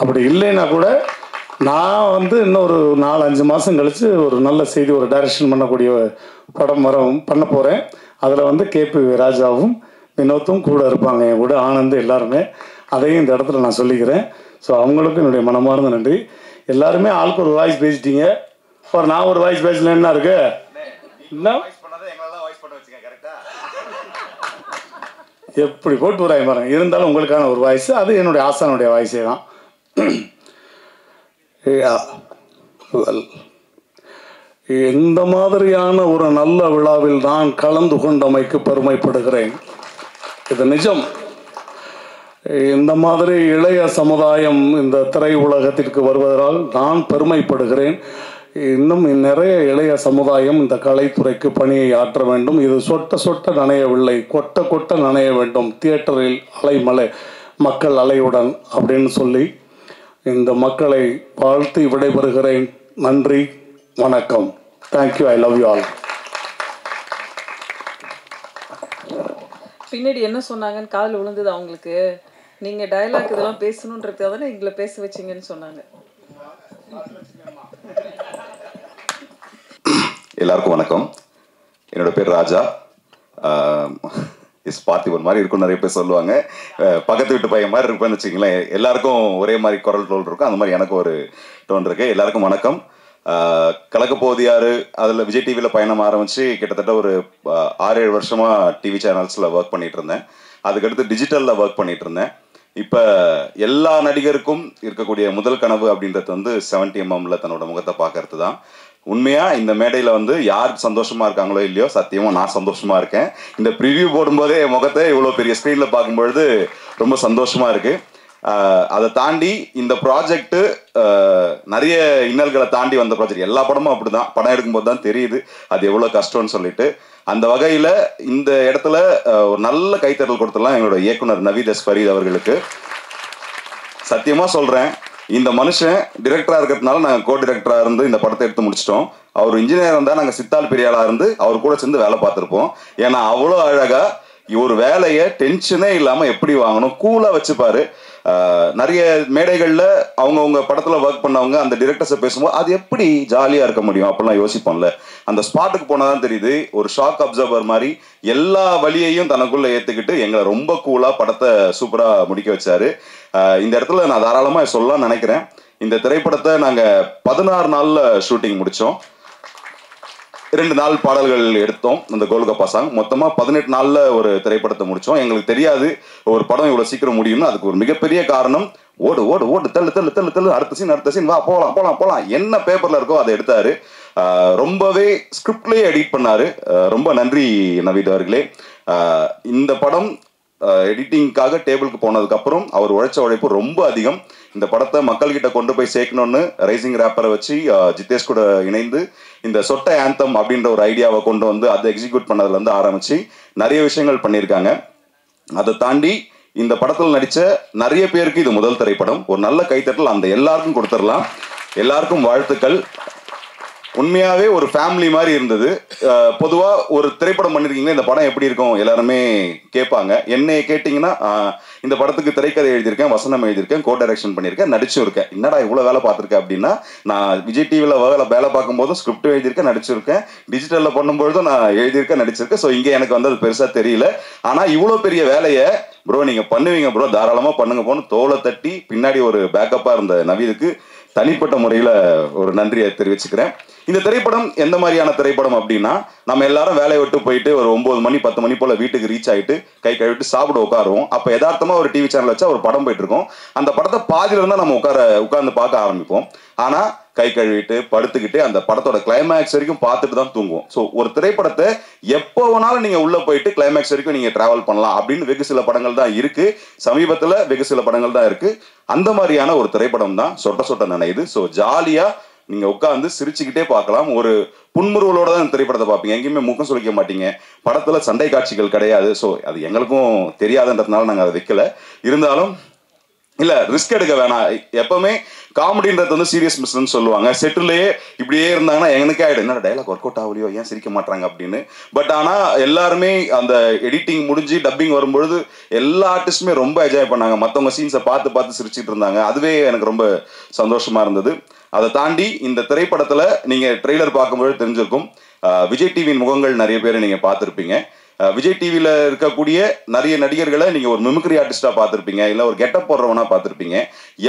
அப்படி இல்லைன்னா கூட நான் வந்து இன்னொரு 4-5 மாதம் கழித்து ஒரு நல்ல செய்தி, ஒரு டைரக்ஷன் பண்ணக்கூடிய படம் பண்ண போகிறேன். அதில் வந்து KPY ராஜாவும் வினோத்தும் கூட இருப்பாங்க, என் கூட ஆனந்த் எல்லாருமே. அதையும் இந்த இடத்துல நான் சொல்லிக்கிறேன். ஸோ அவங்களுக்கும் என்னுடைய மனமார்ந்த நன்றி. எல்லாருமே ஆளுக்கு ஒரு வாய்ஸ் பேசிட்டீங்க. நான் ஒரு வாய்ஸ் பேசல என்ன இருக்கு, எப்படி போட்டு வராய் பாருங்க. இருந்தாலும் உங்களுக்கான ஒரு வாய்ஸ், அது என்னுடைய ஆசானுடைய வாய்ஸே தான். இந்த மாதிரியான ஒரு நல்ல விழாவில் நான் கலந்து கொண்டமைக்கு பெருமைப்படுகிறேன். இது நிஜம். இந்த மாதிரி இளைய சமுதாயம் இந்த திரை உலகத்திற்கு வருவதால் நான் பெருமைப்படுகிறேன். இன்னும் நிறைய இளைய சமுதாயம் இந்த கலைத்துறைக்கு பணியை ஆற்ற வேண்டும். இது சொட்ட சொட்ட நனையவில்லை, கொட்ட கொட்ட நனைய வேண்டும். தியேட்டரில் அலைமலை, மக்கள் அலையுடன் அப்படின்னு சொல்லி இந்த மக்களை வாழ்த்து விடைபெறுகிறேன். நன்றி, வணக்கம். Thank you, I love you all. பின்னாடி என்ன சொன்னாங்கன்னு காதில் விழுந்தது அவங்களுக்கு. நீங்கள் டயலாக் இதெல்லாம் பேசணுன்றதுக்காக தானே எங்களை பேச வச்சிங்கன்னு சொன்னாங்க. எல்லாருக்கும் வணக்கம். என்னோட பேர் ராஜா. பார்த்திபன் மாதிரி இருக்கும், நிறைய பேர் சொல்லுவாங்க. பக்கத்து வீட்டு பையன் மாதிரி இருப்பேன்னு வச்சுங்களேன். எல்லாருக்கும் ஒரே மாதிரி குரல் டோல் இருக்கும், அந்த மாதிரி எனக்கு ஒரு டோன் இருக்கு. எல்லாருக்கும் வணக்கம். கலக்கப்போவது யாரு, அதில் விஜய் டிவியில் பயணம் ஆரம்பித்து கிட்டத்தட்ட ஒரு 6-7 வருஷமாக டிவி சேனல்ஸில் ஒர்க் பண்ணிட்டு இருந்தேன். அதுக்கடுத்து டிஜிட்டலில் ஒர்க் பண்ணிட்டு இருந்தேன். இப்போ எல்லா நடிகருக்கும் இருக்கக்கூடிய முதல் கனவு அப்படின்றது வந்து 70mm தன்னோட முகத்தை பார்க்கறது தான். உண்மையாக இந்த மேடையில் வந்து யார் சந்தோஷமாக இருக்காங்களோ இல்லையோ, சத்தியமாக நான் சந்தோஷமாக இருக்கேன். இந்த ப்ரிவியூ போடும்போதே என் முகத்தை இவ்வளோ பெரிய ஸ்க்ரீனில் பார்க்கும்பொழுது ரொம்ப சந்தோஷமாக இருக்குது. அதை தாண்டி இந்த ப்ராஜெக்ட்டு நிறைய இன்னல்களை தாண்டி வந்த ப்ராஜெக்ட். எல்லா படமும் அப்படி தான், படம் எடுக்கும்போது தான் தெரியுது அது எவ்வளோ கஷ்டம்னு சொல்லிட்டு. அந்த வகையில் இந்த இடத்துல ஒரு நல்ல கைத்தட்டல் கொடுத்துடலாம் எங்களோட இயக்குனர் நவீத் எஸ் ஃபரீத் அவர்களுக்கு. சத்தியமாக சொல்கிறேன், இந்த மனுஷன் டிரெக்டராக இருக்கிறதுனால நாங்கள் கோ டிரெக்டராக இருந்து இந்த படத்தை எடுத்து முடிச்சிட்டோம். அவர் இன்ஜினியர் இருந்தால் நாங்கள் சித்தால் பெரியாளாக இருந்து அவர் கூட சேர்ந்து வேலை பார்த்துருப்போம். ஏன்னா அவ்வளோ அழகாக ஒரு வேலையை டென்ஷனே இல்லாமல் எப்படி வாங்கணும் கூலாக வச்சுப்பாரு. நிறைய மேடைகளில் அவங்கவுங்க படத்தில் ஒர்க் பண்ணவங்க அந்த டிரெக்டர்ஸை பேசும்போது அது எப்படி ஜாலியாக இருக்க முடியும் அப்படிலாம் யோசிப்போம்ல. அந்த ஸ்பாட்டுக்கு போனால் தான் தெரியுது, ஒரு ஷாக் அப்சர்வர் மாதிரி எல்லா வழியையும் தனக்குள்ளே ஏற்றுக்கிட்டு எங்களை ரொம்ப கூலாக படத்தை சூப்பராக முடிக்க வச்சாரு. இந்த இடத்துல நான் தாராளமாக சொல்லலாம்னு நினைக்கிறேன். இந்த திரைப்படத்தை நாங்கள் 16 நாளில் ஷூட்டிங் முடித்தோம். 2 நாள் பாடல்கள் எடுத்தோம், அந்த கோல்கப்பா சாங். மொத்தமாக 18 நாளில் ஒரு திரைப்படத்தை முடித்தோம். எங்களுக்கு தெரியாது ஒரு படம் இவ்வளோ சீக்கிரம் முடியும்னு. அதுக்கு ஒரு மிகப்பெரிய காரணம், ஓடு ஓடு ஓடு, தள்ளு தள்ளு தள்ளு தள்ளு, அடுத்த சீன் வா, போகலாம் போகலாம் போகலாம், என்ன பேப்பரில் இருக்கோ அதை எடுத்தார். ரொம்பவே ஸ்கிரிப்ட்லேயே எடிட் பண்ணார். ரொம்ப நன்றி நவீத் அவர்களே. இந்த படம் எடிட்டிங்காக டேபிளுக்கு போனதுக்கப்புறம் அவர் உழைச்ச உழைப்பு ரொம்ப அதிகம். இந்த படத்தை மக்கள்கிட்ட கொண்டு போய் சேர்க்கணும்னு ரைசிங் ரேப்பரை வச்சு ஜித்தேஷ் கூட இணைந்து இந்த சொட்டை ஆந்தம் அப்படின்ற ஒரு ஐடியாவை கொண்டு வந்து அதை எக்ஸிக்யூட் பண்ணதுலேருந்து ஆரம்பித்து நிறைய விஷயங்கள் பண்ணியிருக்காங்க. அதை தாண்டி இந்த படத்தில் நடித்த நிறைய பேருக்கு இது முதல் திரைப்படம். ஒரு நல்ல கைத்தட்டல் அந்த எல்லாருக்கும் கொடுத்துடலாம். எல்லாருக்கும் வாழ்த்துக்கள். உண்மையாகவே ஒரு ஃபேமிலி மாதிரி இருந்தது. பொதுவாக ஒரு திரைப்படம் பண்ணியிருக்கீங்களா, இந்த படம் எப்படி இருக்கும் எல்லாருமே கேட்பாங்க. என்னைய கேட்டிங்கன்னா இந்த படத்துக்கு திரைக்கதை எழுதியிருக்கேன், வசனம் எழுதியிருக்கேன், கோ டைரக்ஷன் பண்ணியிருக்கேன், நடிச்சும் இருக்கேன். என்னடா இவ்வளோ வேலை பார்த்துருக்கேன் அப்படின்னா, நான் விஜய் டிவியில் வேலை பார்க்கும்போதும் ஸ்கிரிப்ட் எழுதியிருக்கேன், நடிச்சிருக்கேன். டிஜிட்டலில் பண்ணும்பொழுதும் நான் எழுதியிருக்கேன், நடிச்சிருக்கேன். ஸோ இங்கே எனக்கு வந்து அது பெருசாக தெரியல. ஆனால் இவ்வளோ பெரிய வேலையை ப்ரோ நீங்கள் பண்ணுவீங்க ப்ரோ, தாராளமாக பண்ணுங்க போன்னு தோலை தட்டி பின்னாடி ஒரு பேக்கப்பாக இருந்த நவீதுக்கு தனிப்பட்ட முறையில் ஒரு நன்றியை தெரிவிச்சுக்கிறேன். இந்த திரைப்படம் எந்த மாதிரியான திரைப்படம் அப்படின்னா, நம்ம எல்லாரும் வேலையை விட்டு போயிட்டு ஒரு 9 மணி 10 மணி போல் வீட்டுக்கு ரீச் ஆகிட்டு கை கழுவிட்டு சாப்பிட உட்காருவோம். அப்போ யதார்த்தமாக ஒரு டிவி சேனல் வச்சா ஒரு படம் போயிட்டு இருக்கோம். அந்த படத்தை பாதியில் இருந்தால் நம்ம உட்கார்ந்து பார்க்க ஆரம்பிப்போம். ஆனால் கை கழுவிட்டு படுத்துக்கிட்டு அந்த படத்தோட கிளைமேக்ஸ் வரைக்கும் பார்த்துட்டு தான் தூங்குவோம். ஸோ ஒரு திரைப்படத்தை எப்போ வேணாலும் நீங்கள் உள்ளே போயிட்டு கிளைமேக்ஸ் வரைக்கும் நீங்கள் ட்ராவல் பண்ணலாம் அப்படின்னு வெகு சில படங்கள் தான் இருக்குது. சமீபத்தில் வெகு சில படங்கள் தான் இருக்குது. அந்த மாதிரியான ஒரு திரைப்படம் தான் சொட்ட சொட்ட நனையுது. ஸோ ஜாலியாக நீங்கள் உட்காந்து சிரிச்சுக்கிட்டே பார்க்கலாம். ஒரு புன்முறுவலோட தான் இந்த திரைப்படத்தை பார்ப்பீங்க. எங்கேயுமே முகம் சுளிக்க மாட்டீங்க. படத்தில் சண்டை காட்சிகள் கிடையாது. ஸோ அது எங்களுக்கும் தெரியாதுன்றதுனால நாங்கள் அதை வைக்கல. இருந்தாலும் இல்லை, ரிஸ்க் எடுக்க வேணாம். எப்பவுமே காமெடின்றது வந்து சீரியஸ் மிஸ்ன்னு சொல்லுவாங்க. செட்டிலேயே இப்படியே இருந்தாங்கன்னா எனக்கே ஆகிடும், என்னோட டைலாக் ஒர்க் அவுட் ஆகலையோ, ஏன் சிரிக்க மாட்டாங்க அப்படின்னு. பட் ஆனால் எல்லாருமே அந்த எடிட்டிங் முடிஞ்சு டப்பிங் வரும்பொழுது எல்லா ஆர்டிஸ்ட்டுமே ரொம்ப என்ஜாய் பண்ணாங்க. மற்றவங்க சீன்ஸை பார்த்து சிரிச்சிட்டு இருந்தாங்க. அதுவே எனக்கு ரொம்ப சந்தோஷமா இருந்தது. அதை தாண்டி இந்த திரைப்படத்தில் நீங்கள் ட்ரெய்லர் பார்க்கும்போது தெரிஞ்சிருக்கும், விஜய் டிவியின் முகங்கள் நிறைய பேர் நீங்கள் பார்த்துருப்பீங்க. விஜய் டிவியில் இருக்கக்கூடிய நிறைய நடிகர்களை நீங்கள் ஒரு மிமிக்ரி ஆர்டிஸ்டாக பார்த்துருப்பீங்க, இல்லை ஒரு கெட்டப் போடுறவனா பார்த்துருப்பீங்க.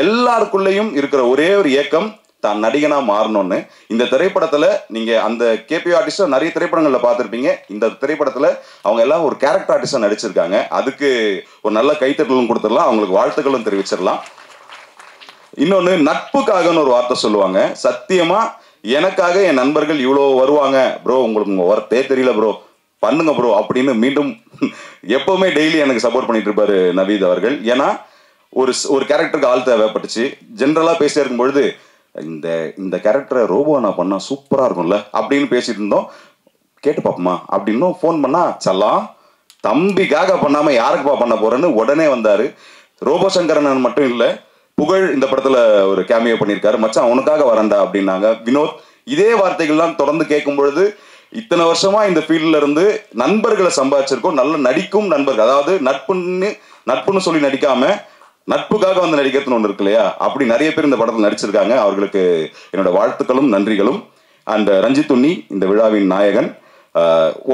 எல்லாருக்குள்ளேயும் இருக்கிற ஒரே ஒரு ஏக்கம் தான் நடிகனாக மாறணும்னு. இந்த திரைப்படத்தில் நீங்கள் அந்த கேபி ஆர்டிஸ்டாக நிறைய திரைப்படங்களில் பார்த்துருப்பீங்க. இந்த திரைப்படத்தில் அவங்க எல்லாம் ஒரு கேரக்டர் ஆர்டிஸ்டாக நடிச்சிருக்காங்க. அதுக்கு ஒரு நல்ல கைத்தட்டலும் கொடுத்துடலாம், அவங்களுக்கு வாழ்த்துக்களும் தெரிவிச்சிடலாம். இன்னொன்று, நட்புக்காகன்னு ஒரு வார்த்தை சொல்லுவாங்க. சத்தியமாக எனக்காக என் நண்பர்கள் இவ்வளோ வருவாங்க ப்ரோ, உங்களுக்கு உங்கள் ஒர்த்தே தெரியல ப்ரோ, பண்ணுங்க ப்ரோ அப்படின்னு மீண்டும் எப்போவுமே டெய்லி எனக்கு சப்போர்ட் பண்ணிட்டு இருப்பாரு நவீத் அவர்கள். ஏன்னா ஒரு கேரக்டருக்கு ஆள் தேவைப்பட்டுச்சு. ஜென்ரலாக பேசிட்டே இருக்கும்பொழுது இந்த கேரக்டரை ரோபோ நான் பண்ணால் சூப்பராக இருக்கும்ல அப்படின்னு பேசிட்டு இருந்தோம். கேட்டு பார்ப்போமா அப்படின்னும் ஃபோன் பண்ணால் சல்லாம் தம்பிக்காக பண்ணாமல் யாருக்குப்பா பண்ண போகிறேன்னு உடனே வந்தார். ரோபோ சங்கரன் மட்டும் இல்லை, புகழ் இந்த படத்தில் ஒரு கேமியோ பண்ணியிருக்காரு. மச்சான் அவனுக்காக வரண்டா அப்படின்னாங்க. வினோத் இதே வார்த்தைகள்லாம் தொடர்ந்து கேட்கும் பொழுது, இத்தனை வருஷமா இந்த ஃபீல்டில் இருந்து நண்பர்களை சம்பாதிச்சிருக்கோம். நல்ல நடிக்கும் நண்பர்கள், அதாவது நட்புன்னு சொல்லி நடிக்காம நட்புக்காக வந்து நடிக்கிறதுன்னு ஒன்று இருக்கு இல்லையா, அப்படி நிறைய பேர் இந்த படத்தில் நடிச்சிருக்காங்க. அவர்களுக்கு என்னோட வாழ்த்துக்களும் நன்றிகளும். அண்ட் ரஞ்சித் உன்னி இந்த விழாவின் நாயகன்.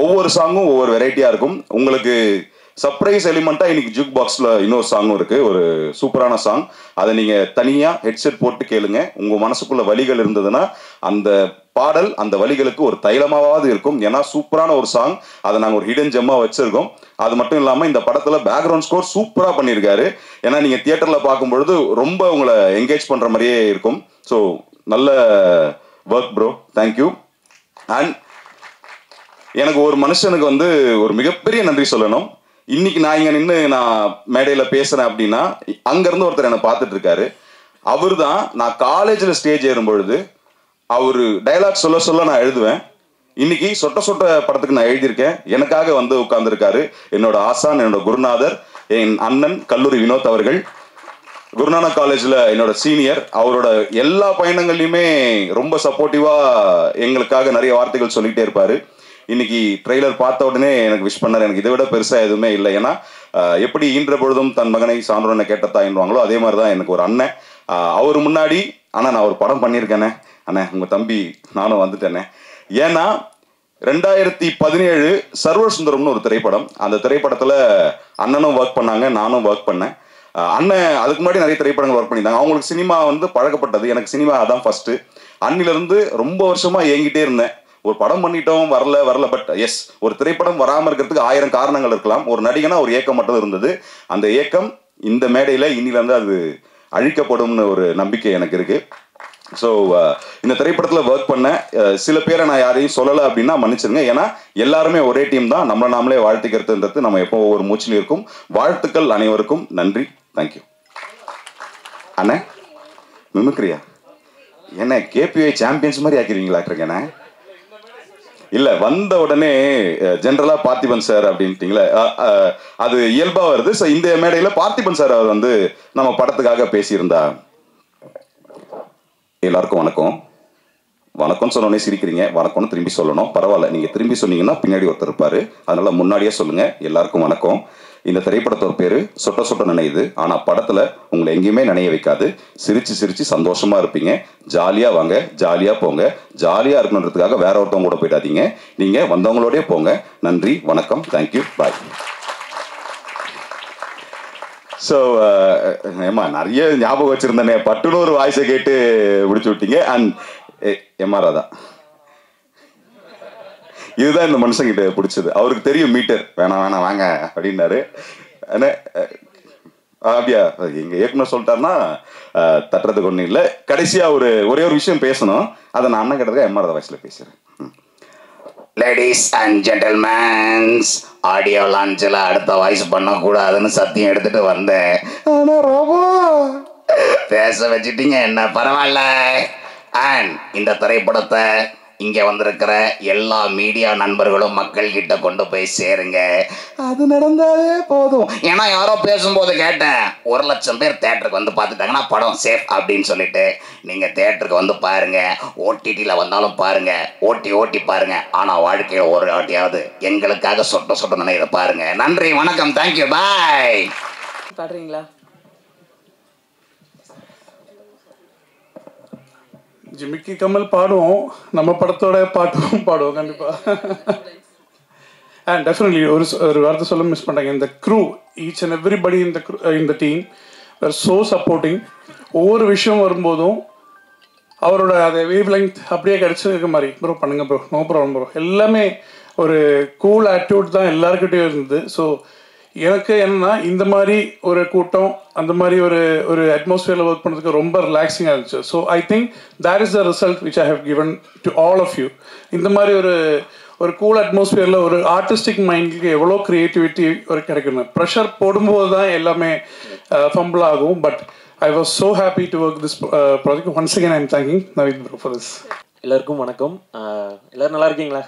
ஒவ்வொரு சாங்கும் ஒவ்வொரு வெரைட்டியாக இருக்கும். உங்களுக்கு சர்ப்ரைஸ் எலிமெண்ட்டாக இன்னைக்கு ஜூக் பாக்ஸில் இன்னொரு சாங்கும் இருக்குது, ஒரு சூப்பரான சாங். அதை நீங்கள் தனியாக ஹெட்செட் போட்டு கேளுங்க. உங்கள் மனசுக்குள்ள வலிகள் இருந்ததுன்னா அந்த பாடல் அந்த வலிகளுக்கு ஒரு தைலமாவது இருக்கும். ஏன்னா சூப்பரான ஒரு சாங், அதை நாங்கள் ஒரு ஹிடன் ஜெம்மாக வச்சுருக்கோம். அது மட்டும் இல்லாமல் இந்த படத்தில் பேக்ரவுண்ட் ஸ்கோர் சூப்பராக பண்ணியிருக்காரு. ஏன்னா நீங்கள் தியேட்டரில் பார்க்கும்பொழுது ரொம்ப உங்களை என்கேஜ் பண்ணுற மாதிரியே இருக்கும். ஸோ நல்ல ஒர்க் ப்ரோ, தேங்க்யூ. அண்ட் எனக்கு ஒரு மனுஷனுக்கு வந்து ஒரு மிகப்பெரிய நன்றி சொல்லணும். இன்னைக்கு நான் இங்கே நின்று நான் மேடையில் பேசுகிறேன் அப்படின்னா அங்கேருந்து ஒருத்தர் என்னை பார்த்துட்டு இருக்காரு. அவர் தான் நான் காலேஜில் ஸ்டேஜ் ஏறும்பொழுது அவர் டைலாக் சொல்ல நான் எழுதுவேன். இன்னைக்கு சொட்ட சொட்ட படத்துக்கு நான் எழுதியிருக்கேன். எனக்காக வந்து உட்கார்ந்துருக்காரு என்னோட ஆசான், என்னோட குருநாதர், என் அண்ணன் கல்லூரி வினோத் அவர்கள். குருநானக் காலேஜில் என்னோட சீனியர். அவரோட எல்லா பயணங்கள்லையுமே ரொம்ப சப்போர்ட்டிவாக எங்களுக்காக நிறைய வார்த்தைகள் சொல்லிகிட்டே இருப்பார். இன்னைக்கு ட்ரெய்லர் பார்த்த உடனே எனக்கு விஷ் பண்ணார். எனக்கு இதை விட பெருசாக எதுவுமே இல்லை. ஏன்னா எப்படி ஈன்ற பொழுதும் தன் மகனை சான்றோனை கேட்டத்தாயின்வாங்களோ அதே மாதிரி தான் எனக்கு ஒரு அண்ணன். அவர் முன்னாடி ஆனால் நான் ஒரு படம் பண்ணியிருக்கேனே அண்ணே, உங்கள் தம்பி நானும் வந்துட்டேனே. ஏன்னா 2017 சர்வர் சுந்தரம்னு ஒரு திரைப்படம். அந்த திரைப்படத்தில் அண்ணனும் ஒர்க் பண்ணாங்க, நானும் ஒர்க் பண்ணேன். அண்ணன் அதுக்கு முன்னாடி நிறைய திரைப்படங்கள் ஒர்க் பண்ணியிருந்தாங்க. அவங்களுக்கு சினிமா வந்து பழக்கப்பட்டது, எனக்கு சினிமா அதான் ஃபஸ்ட்டு. அன்னிலிருந்து ரொம்ப வருஷமாக ஏங்கிட்டே இருந்தேன். ஒரு படம் பண்ணிட்டோம், வரல. பட் எஸ், ஒரு திரைப்படம் வராமல் இருக்கிறதுக்கு 1000 காரணங்கள் இருக்கலாம். ஒரு நடிகனா ஒரு ஏக்கம் மட்டும் இருந்தது. அந்த ஏக்கம் இந்த மேடையில் இன்னிலேருந்து அது அழிக்கப்படும்னு ஒரு நம்பிக்கை எனக்கு இருக்குது. ஸோ இந்த திரைப்படத்தில் ஒர்க் பண்ண சில பேரை நான் யாரையும் சொல்லலை அப்படின்னா மன்னிச்சிருங்க. ஏன்னா எல்லாருமே ஒரே டீம் தான். நம்மளை நாமளே வாழ்த்துக்கிறதுன்றது நம்ம எப்போ ஒவ்வொரு மூச்சிலும் இருக்கும். வாழ்த்துக்கள் அனைவருக்கும். நன்றி. தேங்க்யூ. அண்ணே மிமிக்ரியா என்ன கேபிஐ சாம்பியன்ஸ் மாதிரி ஆக்கிடுவீங்களாக்குறேங்கண்ணே? இல்லை, வந்த உடனே ஜென்ரலாக பார்த்திபன் சார் அப்படின்ட்டிங்களே, அது இயல்பாக வருது. ஸோ இந்த மேடையில் பார்த்திபன் சார் அவர் வந்து நம்ம படத்துக்காக பேசியிருந்தா. எல்லாருக்கும் வணக்கம். வணக்கம்னு சொன்னோடனே சிரிக்கிறீங்க. வணக்கம்னு திரும்பி சொல்லணும். பரவாயில்ல, நீங்கள் திரும்பி சொன்னீங்கன்னா பின்னாடி ஒருத்தர் இருப்பார். அதனால் முன்னாடியே சொல்லுங்கள். எல்லாருக்கும் வணக்கம். இந்த திரைப்படத்தோட பேர் சொட்ட சொட்ட நினையுது. ஆனால் படத்தில் உங்களை எங்கேயுமே நினைய வைக்காது. சிரித்து சிரித்து சந்தோஷமாக இருப்பீங்க. ஜாலியாக வாங்க, ஜாலியாக போங்க. ஜாலியாக இருக்கணுன்றதுக்காக வேற ஒருத்தவங்க கூட போயிடாதீங்க. நீங்கள் வந்தவங்களோடய போங்க. நன்றி, வணக்கம், தேங்க்யூ, பாய். ஸோ ஏமா நிறைய ஞாபகம் வச்சுருந்தேனே, பட்டுன்னு ஒரு வாய்ஸை கேட்டு பிடிச்சி விட்டீங்க. அண்ட் எம்ஆர் ராதா, இதுதான் இந்த மனுஷங்கிட்ட பிடிச்சது. அவருக்கு தெரியும் மீட்டர் வேணாம் வேணாம் வாங்க அப்படின்னாரு. அப்படியா எங்கள் இயக்குனர் சொல்லிட்டாருன்னா தட்டுறதுக்கு ஒன்றும் இல்லை. கடைசியாக ஒரே ஒரு விஷயம் பேசணும். அதை நான் அண்ணன் கிட்டதுக்காக எம்ஆர் ராதா வாய்ஸில் பேசுகிறேன். லேடிஸ் அண்ட் ஜென்டில்மேன்ஸ், ஆடியோ லான்ச்சில் அடுத்த வாய்ஸ் பண்ணக்கூடாதுன்னு சத்தியம் எடுத்துட்டு வந்தேன். ஆனால் ரொம்ப பேச வச்சுட்டீங்க. என்ன பரவாயில்ல. அண்ட் இந்த திரைப்படத்தை இங்கே வந்திருக்கிற எல்லா மீடியா நண்பர்களும் மக்கள் கிட்ட கொண்டு போய் சேருங்க. அது நடந்தாலே போதும். ஏன்னா யாரோ பேசும்போது கேட்டேன், 1,00,000 பேர் தேட்டருக்கு வந்து பார்த்துட்டாங்கன்னா படம் சேஃப் அப்படின்னு சொல்லிட்டு. நீங்கள் தேட்டருக்கு வந்து பாருங்க, ஓடிடியில் வந்தாலும் பாருங்க, ஓட்டி பாருங்க. ஆனால் வாழ்க்கையில் ஒரு வாட்டியாவது எங்களுக்காக சொட்ட சொட்ட நினைக்கிறத பாருங்க. நன்றி, வணக்கம், தேங்க்யூ, பாய். பாடுறீங்களா? ஜிமிக்கி கமல் பாடுவோம், நம்ம படத்தோட பாட்டும் பாடுவோம் கண்டிப்பாக. அண்ட் டெஃபினெட்லி ஒரு வார்த்தை சொல்ல மிஸ் பண்ணுறாங்க. இந்த க்ரூ, ஈச் அண்ட் எவ்ரிபடி இந்த டீம் ஆர் ஸோ சப்போர்ட்டிங். ஒவ்வொரு விஷயம் வரும்போதும் அவரோட அதை வேவ் லெங்க் அப்படியே கிடச்சிருக்க மாதிரி, ப்ரோ பண்ணுங்க ப்ரோ, நோ ப்ராப்ளம் ப்ரோ, எல்லாமே ஒரு கூல் ஆட்டிடியூட் தான் எல்லாருக்கிட்டையும் இருந்தது. ஸோ எனக்கு என்னன்னா இந்த மாதிரி ஒரு கூட்டம், அந்த மாதிரி ஒரு அட்மாஸ்பியரில் ஒர்க் பண்ணுறதுக்கு ரொம்ப ரிலாக்ஸிங்காக இருந்துச்சு. So I think that is the result which I have given to all of you. இந்த மாதிரி ஒரு கூல் அட்மாஸ்பியரில் ஒரு ஆர்டிஸ்டிக் மைண்டுக்கு எவ்வளோ க்ரியேட்டிவிட்டி ஒரு கிடைக்கணும். ப்ரெஷர் போடும்போது தான் எல்லாமே ஃபம்பிள் ஆகும். But I was so happy to work this project. Once again I am thanking Naveed bro for this. எல்லாருக்கும் வணக்கம். எல்லோரும் நல்லா இருக்கீங்களா?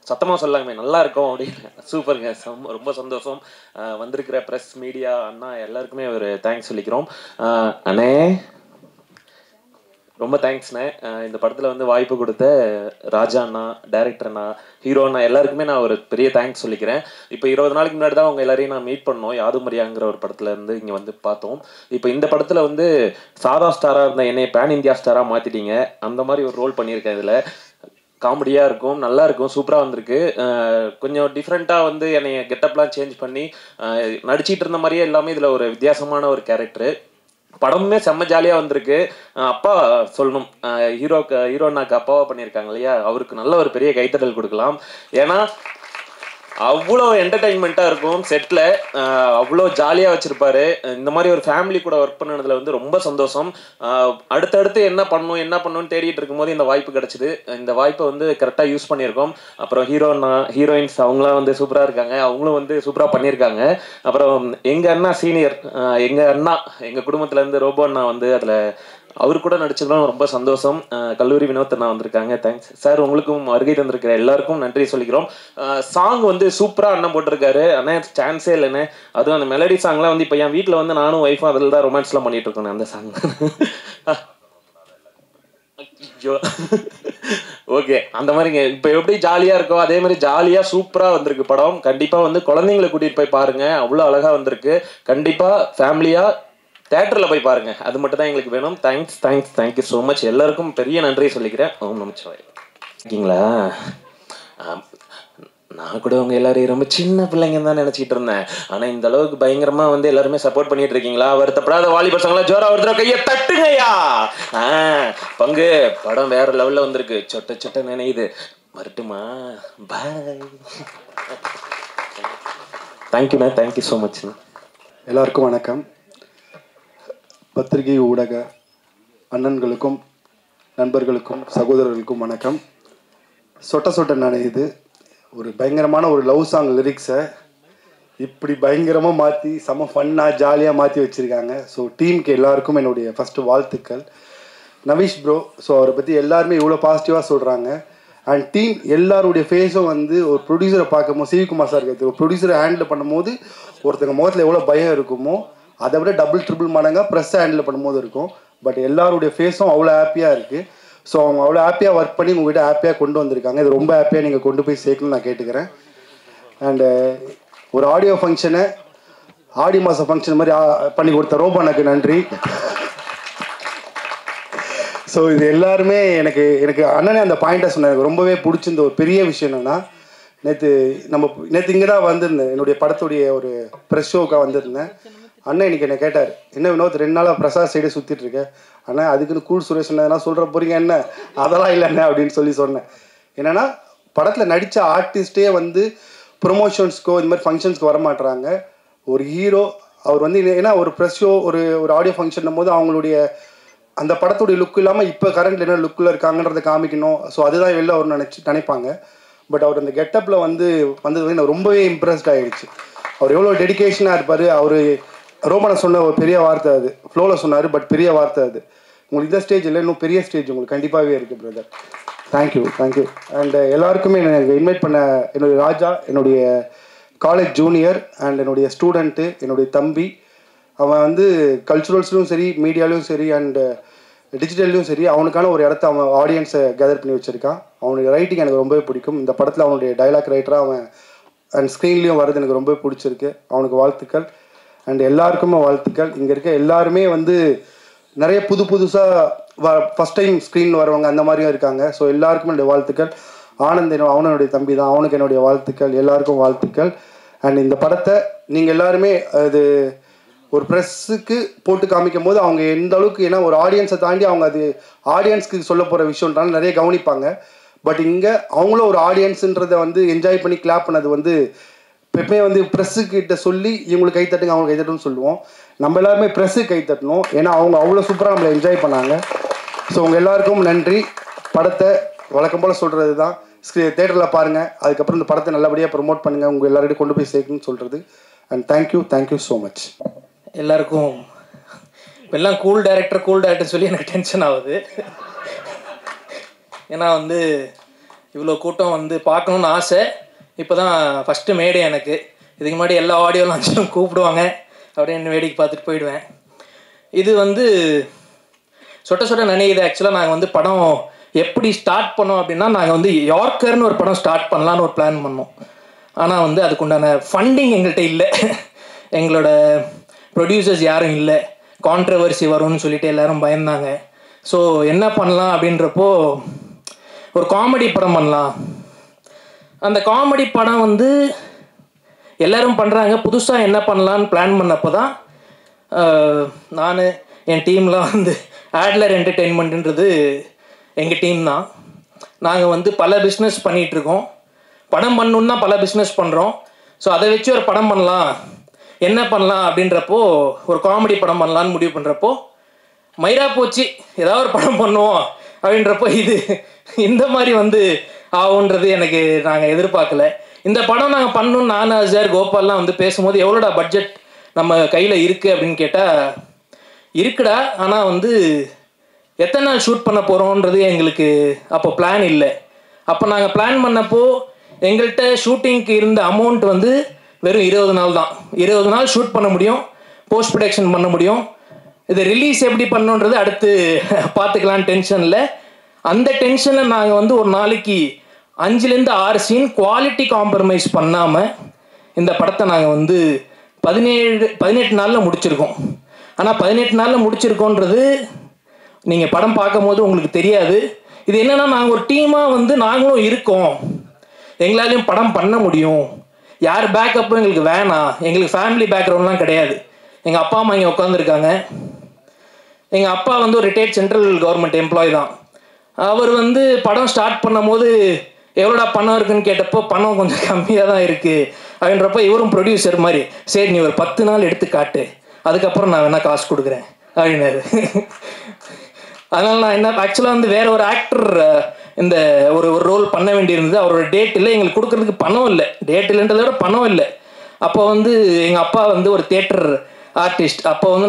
சத்தமாக சொல்லாமே நல்லா இருக்கும் அப்படின்னு. சூப்பருங்க, ரொம்ப சந்தோஷம். வந்திருக்கிற ப்ரெஸ், மீடியா அண்ணா எல்லாருக்குமே ஒரு தேங்க்ஸ் சொல்லிக்கிறோம். அண்ணே ரொம்ப தேங்க்ஸ்ண்ணே. இந்த படத்தில் வந்து வாய்ப்பு கொடுத்த ராஜா அண்ணா, டைரக்டர் அண்ணா, ஹீரோ அண்ணா எல்லாருக்குமே நான் ஒரு பெரிய தேங்க்ஸ் சொல்லிக்கிறேன். இப்போ 20 நாளைக்கு முன்னாடி தான் அவங்க எல்லாரையும் நான் மீட் பண்ணோம். யாது மரியாங்கிற ஒரு படத்தில் இருந்து இங்கே வந்து பார்த்தோம். இப்போ இந்த படத்தில் வந்து சாதா ஸ்டாராக இருந்த என்னை பேன் இந்தியா ஸ்டாராக மாற்றிட்டீங்க. அந்த மாதிரி ஒரு ரோல் பண்ணியிருக்கேன். இதில் காமெடியாக இருக்கும், நல்லா இருக்கும், சூப்பராக வந்திருக்கு. கொஞ்சம் டிஃப்ரெண்ட்டாக வந்து என்னை கெட்டப்லாம் சேஞ்ச் பண்ணி நடிச்சிட்டு இருந்த மாதிரியே எல்லாமே இதில் ஒரு வித்தியாசமான ஒரு கேரக்டரு. படமுமே செம்ம ஜாலியாக வந்திருக்கு. அப்பா சொல்லணும், ஹீரோனாக்கு அப்பாவாக பண்ணியிருக்காங்க இல்லையா, அவருக்கு நல்ல ஒரு பெரிய கைத்தட்டல் கொடுக்கலாம். ஏன்னா அவ்வளோ என்டர்டெயின்மெண்ட்டாக இருக்கும் செட்டில், அவ்வளோ ஜாலியாக வச்சுருப்பாரு. இந்த மாதிரி ஒரு ஃபேமிலி கூட ஒர்க் பண்ணதில் வந்து ரொம்ப சந்தோஷம். அடுத்தடுத்து என்ன பண்ணணும்னு தேடிட்டு இருக்கும்போது இந்த வாய்ப்பு கிடச்சிது. இந்த வாய்ப்பை வந்து கரெக்டாக யூஸ் பண்ணியிருக்கோம். அப்புறம் ஹீரோயின்ஸ் அவங்களாம் வந்து சூப்பராக இருக்காங்க, அவங்களும் வந்து சூப்பராக பண்ணியிருக்காங்க. அப்புறம் எங்கள் அண்ணா சீனியர், எங்கள் குடும்பத்துலேருந்து ரோபோ அண்ணா வந்து அதில் அவர் கூட நடிச்சதுலாம் ரொம்ப சந்தோஷம். கல்லூரி வினோத் அண்ணா வந்திருக்காங்க, தேங்க்ஸ் சார். உங்களுக்கும் வருகை தந்திருக்கிற எல்லாருக்கும் நன்றி சொல்லிக்கிறோம். சாங் வந்து சூப்பராக அண்ணன் போட்டிருக்காரு. அண்ணா சான்ஸே இல்லைண்ணே. அதுவும் அந்த மெலடி சாங்லாம் வந்து இப்போ என் வீட்டில் வந்து நானும் ஒய்ஃபும் அதில் தான் ரொமான்ஸ்லாம் பண்ணிட்டு இருக்கோம் அந்த சாங். ஓகே, அந்த மாதிரிங்க இப்போ எப்படி ஜாலியாக இருக்கோ அதே மாதிரி ஜாலியாக சூப்பராக வந்திருக்கு படம். கண்டிப்பாக வந்து குழந்தைங்களை கூட்டிகிட்டு போய் பாருங்கள், அவ்வளோ அழகாக வந்திருக்கு. கண்டிப்பாக ஃபேமிலியாக தேட்டரில் போய் பாருங்கள், அது மட்டும் தான் எங்களுக்கு வேணும். Thank you so much. எல்லாருக்கும் பெரிய நன்றியை சொல்லிக்கிறேன். ஓம் நமச்சிவாய. இருக்கீங்களா? நான் கூட உங்கள் எல்லாரையும் ரொம்ப சின்ன பிள்ளைங்க தான் நினச்சிட்டு இருந்தேன். ஆனால் இந்த அளவுக்கு பயங்கரமாக வந்து எல்லாருமே சப்போர்ட் பண்ணிட்டு இருக்கீங்களா? வருத்தப்படாத வாலி பசங்களா ஜோரா ஒருத்தர கையை தட்டுங்கய்யா. பங்கு படம் வேற லெவலில் வந்திருக்கு. சொட்ட சொட்ட நினையுது. வரட்டுமா? பாய். தேங்க்யூண்ணா, தேங்க்யூ ஸோ மச்ண்ணா. எல்லாருக்கும் வணக்கம். பத்திரிகை ஊடக அண்ணன்களுக்கும் நண்பர்களுக்கும் சகோதரர்களுக்கும் வணக்கம். சொட்ட சொட்ட நனையுது ஒரு பயங்கரமான ஒரு லவ் சாங் லிரிக்ஸை இப்படி பயங்கரமாக மாற்றி செம்ம ஃபன்னாக ஜாலியாக மாற்றி வச்சுருக்காங்க. ஸோ டீமுக்கு எல்லாருக்கும் என்னுடைய ஃபஸ்ட்டு வாழ்த்துக்கள். நவீஷ் ப்ரோ, ஸோ அவரை பற்றி எல்லாருமே இவ்வளோ பாசிட்டிவாக சொல்கிறாங்க. அண்ட் டீம் எல்லாருடைய ஃபேஸும் வந்து ஒரு ப்ரொடியூசரை பார்க்கும்போது சிவிகுமார் சார் ஒரு ப்ரொடியூசரை ஹேண்டில் பண்ணும்போது ஒருத்தங்க முகத்தில் எவ்வளோ பயம் இருக்குமோ அதை விட டபுள் ட்ரிபிள் மடங்காக ப்ரெஸ்ஸை ஹேண்டில் பண்ணும்போது இருக்கும். பட் எல்லாருடைய ஃபேஸும் அவ்வளோ ஹாப்பியாக இருக்குது. ஸோ அவங்க அவ்வளோ ஹாப்பியாக ஒர்க் பண்ணி உங்கள்கிட்ட ஹாப்பியாக கொண்டு வந்திருக்காங்க. இது ரொம்ப ஹாப்பியாக நீங்கள் கொண்டு போய் சேர்க்கணும்னு நான் கேட்டுக்கிறேன். அண்டு ஒரு ஆடியோ ஃபங்க்ஷனை ஆடி மாத ஃபங்க்ஷன் மாதிரி பண்ணி கொடுத்த ரோபனுக்கு நன்றி. ஸோ இது எல்லாருமே எனக்கு அண்ணனே அந்த பாயிண்ட்டை சொன்னேன். எனக்கு ரொம்பவே பிடிச்சிருந்த ஒரு பெரிய விஷயம் என்னென்னா நேற்று இங்கே தான் வந்திருந்தேன். என்னுடைய படத்துடைய ஒரு ப்ரெஸ் ஷோக்காக வந்திருந்தேன். அண்ணன் இன்னைக்கு என்ன கேட்டார், என்ன வினோத் 2 நாளாக பிரசாத் சைடே சுற்றிட்டு இருக்கேன் அண்ணா, அதுக்குன்னு கூல் சுரேஷ் எதனா சொல்கிற போறீங்க என்ன, அதெல்லாம் இல்லைண்ணே அப்படின்னு சொன்னேன். என்னென்னா படத்தில் நடித்த ஆர்டிஸ்டே வந்து ப்ரொமோஷன்ஸ்க்கோ இந்த மாதிரி ஃபங்க்ஷன்ஸ்க்கு வரமாட்டுறாங்க. ஒரு ஹீரோ அவர் வந்து ஏன்னா ஒரு ப்ரெஸ் ஷோ ஒரு ஆடியோ ஃபங்க்ஷன் போது அவங்களுடைய அந்த படத்துடைய லுக் இல்லாமல் இப்போ கரண்ட்டில் என்ன லுக்கில் இருக்காங்கன்றதை காமிக்கணும். ஸோ அதுதான் வெளில அவர் நினைப்பாங்க. பட் அவர் அந்த கெட்டப்பில் வந்தது வந்து நான் ரொம்பவே இம்ப்ரெஸ்ட் ஆகிடுச்சு. அவர் எவ்வளோ டெடிக்கேஷனாக இருப்பார். அவர் ரோமனை சொன்ன ஒரு பெரிய வார்த்தை அது, ஃப்ளோவில் சொன்னார், பட் பெரிய வார்த்தை அது. உங்களுக்கு இந்த ஸ்டேஜ் இல்லை, இன்னும் பெரிய ஸ்டேஜ் உங்களுக்கு கண்டிப்பாகவே இருக்குது பிரதர். தேங்க்யூ. அண்ட் எல்லாருக்குமே எனக்கு இன்வைட் பண்ண என்னுடைய ராஜா, என்னுடைய காலேஜ் ஜூனியர் அண்ட் என்னுடைய ஸ்டூடெண்ட்டு, என்னுடைய தம்பி. அவன் வந்து கல்ச்சுரல்ஸ்லையும் சரி, மீடியாலையும் சரி, அண்டு டிஜிட்டல்லையும் சரி அவனுக்கான ஒரு இடத்த அவன் ஆடியன்ஸை கேதர் பண்ணி வச்சுருக்கான். அவனுடைய ரைட்டிங் எனக்கு ரொம்பவே பிடிக்கும். இந்த படத்தில் அவனுடைய டைலாக் ரைட்டராக அவன் அண்ட் ஸ்க்ரீன்லேயும் வர்றது எனக்கு ரொம்பவே பிடிச்சிருக்கு. அவனுக்கு வாழ்த்துக்கள். அண்ட் எல்லாருக்குமே வாழ்த்துக்கள். இங்கே இருக்க எல்லாருமே வந்து நிறைய புதுசாக ஃபஸ்ட் டைம் ஸ்க்ரீன் வரவங்க அந்த மாதிரியும் இருக்காங்க. ஸோ எல்லாருக்குமே என்னுடைய வாழ்த்துக்கள். ஆனந்த் அவனுடைய தம்பி தான், அவனுக்கு என்னுடைய வாழ்த்துக்கள். எல்லாருக்கும் வாழ்த்துக்கள். அண்ட் இந்த படத்தை நீங்கள் எல்லாருமே அது ஒரு ப்ரெஸ்ஸுக்கு போட்டு காமிக்கும் போது அவங்க எந்த அளவுக்கு, ஏன்னா ஒரு ஆடியன்ஸை தாண்டி அவங்க அது ஆடியன்ஸ்க்கு சொல்ல போகிற விஷயம்ன்றாலும் நிறைய கவனிப்பாங்க. பட் இங்கே அவங்களும் ஒரு ஆடியன்ஸுன்றதை வந்து என்ஜாய் பண்ணி கிளாப் பண்ணது வந்து எப்பவுமே வந்து ப்ரெஸ்ஸுக்கிட்ட சொல்லி இவங்களுக்கு கைத்தட்டுங்க அவங்க கைத்தட்டுன்னு சொல்லுவோம். நம்ம எல்லாருமே ப்ரெஸ்ஸுக்கு கைத்தட்டணும். ஏன்னா அவங்க அவ்வளோ சூப்பராக நம்மளை என்ஜாய் பண்ணாங்க. ஸோ உங்கள் எல்லாருக்கும் நன்றி. படத்தை வழக்கம் போல் சொல்கிறது தான், தேட்டரில் பாருங்கள், அதுக்கப்புறம் இந்த படத்தை நல்லபடியாக ப்ரொமோட் பண்ணுங்கள், உங்கள் எல்லார்கிட்டையும் கொண்டு போய் சேர்க்கணும்னு சொல்கிறது. And thank you so much. எல்லாருக்கும் இப்போல்லாம் கூல் டேரக்டர் சொல்லி எனக்கு டென்ஷன் ஆகுது. ஏன்னா வந்து இவ்வளோ கூட்டம் வந்து பார்க்கணுன்னு ஆசை. இப்போ தான் ஃபஸ்ட்டு மேடை எனக்கு. இதுக்கு முன்னாடி எல்லா ஆடியோ லான்ச்சும் கூப்பிடுவாங்க, அப்படின்னு வேடிக்கை பார்த்துட்டு போயிடுவேன். இது வந்து சொட்ட நினைக்குது. ஆக்சுவலாக நாங்கள் வந்து படம் எப்படி ஸ்டார்ட் பண்ணோம் அப்படின்னா, நாங்கள் வந்து யார்க்கர்னு ஒரு படம் ஸ்டார்ட் பண்ணலான்னு ஒரு பிளான் பண்ணோம். ஆனால் வந்து அதுக்குண்டான ஃபண்டிங் எங்கள்கிட்ட இல்லை. எங்களோட ப்ரொடியூசர்ஸ் யாரும் இல்லை. கான்ட்ரவர்சி வரும்னு சொல்லிட்டு எல்லோரும் பயந்தாங்க. ஸோ என்ன பண்ணலாம் அப்படின்றப்போ ஒரு காமெடி படம் பண்ணலாம். அந்த காமெடி படம் வந்து எல்லோரும் பண்ணுறாங்க, புதுசாக என்ன பண்ணலான்னு பிளான் பண்ணப்போ தான் நான் என் டீம்லாம் வந்து ஆட்லர் என்டர்டெயின்மெண்ட்டுன்றது எங்கள் டீம் தான். நாங்கள் வந்து பல பிஸ்னஸ் பண்ணிகிட்ருக்கோம். படம் பண்ணணுன்னா பல பிஸ்னஸ் பண்ணுறோம். ஸோ அதை வச்சு ஒரு படம் பண்ணலாம், என்ன பண்ணலாம் அப்படின்றப்போ ஒரு காமெடி படம் பண்ணலான்னு முடிவு பண்ணுறப்போ மயிரா போச்சு, ஏதாவது ஒரு படம் பண்ணுவோம் அப்படின்றப்போ இது இந்த மாதிரி வந்து ஆகுன்றது எனக்கு நாங்கள் எதிர்பார்க்கல. இந்த படம் நாங்கள் பண்ணணும், நான் அஜர் கோபால்லாம் வந்து பேசும்போது எவ்வளோடா பட்ஜெட் நம்ம கையில் இருக்குது அப்படின்னு கேட்டால் இருக்குடா, ஆனால் வந்து எத்தனை நாள் ஷூட் பண்ண போகிறோன்றது எங்களுக்கு அப்போ பிளான் இல்லை. அப்போ நாங்கள் பிளான் பண்ணப்போ எங்கள்கிட்ட ஷூட்டிங்க்கு இருந்த அமௌண்ட் வந்து வெறும் 20 நாள் தான். 20 நாள் ஷூட் பண்ண முடியும், போஸ்ட் ப்ரொடக்ஷன் பண்ண முடியும். இது ரிலீஸ் எப்படி பண்ணணுன்றது அடுத்து பார்த்துக்கலாம் டென்ஷனில். அந்த டென்ஷனை நாங்கள் வந்து ஒரு நாளைக்கு 5லேருந்து 6 சீன் குவாலிட்டி காம்ப்ரமைஸ் பண்ணாமல் இந்த படத்தை நாங்கள் வந்து 18 நாளில் முடிச்சிருக்கோம். ஆனால் 18 நாளில் முடிச்சிருக்கோன்றது நீங்கள் படம் பார்க்கும் போது உங்களுக்கு தெரியாது. இது என்னென்னா, நாங்கள் ஒரு டீமாக வந்து நாங்களும் இருக்கோம், எங்களாலையும் படம் பண்ண முடியும், யார் பேக்கப்பும் எங்களுக்கு வேணாம், எங்களுக்கு ஃபேமிலி பேக்ரவுண்ட்லாம் கிடையாது. எங்கள் அப்பா அம்மா இங்கே உட்காந்துருக்காங்க. எங்கள் அப்பா வந்து ஒரு ரிட்டையர்ட் சென்ட்ரல் கவர்மெண்ட் எம்ப்ளாயி தான். அவர் வந்து படம் ஸ்டார்ட் பண்ணும் போது எவ்வளோடா பணம் இருக்குன்னு கேட்டப்போ பணம் கொஞ்சம் கம்மியாக தான் இருக்குது அப்படின்றப்ப இவரும் ப்ரொடியூசர் மாதிரி, சரி நீ ஒரு 10 நாள் எடுத்து காட்டு, அதுக்கப்புறம் நான் வேணால் காசு கொடுக்குறேன் அப்படின்னாரு. அதனால் நான் என்ன ஆக்சுவலாக வந்து வேற ஒரு ஆக்டர் இந்த ஒரு ரோல் பண்ண வேண்டியிருந்தது. அவரோட டேட் இல்லை, எங்களுக்கு கொடுக்கறதுக்கு பணம் இல்லை. டேட் இல்லைன்றதை விட பணம் இல்லை. அப்போ வந்து எங்கள் அப்பா வந்து ஒரு தியேட்டர் ஆர்டிஸ்ட். அப்போ வந்து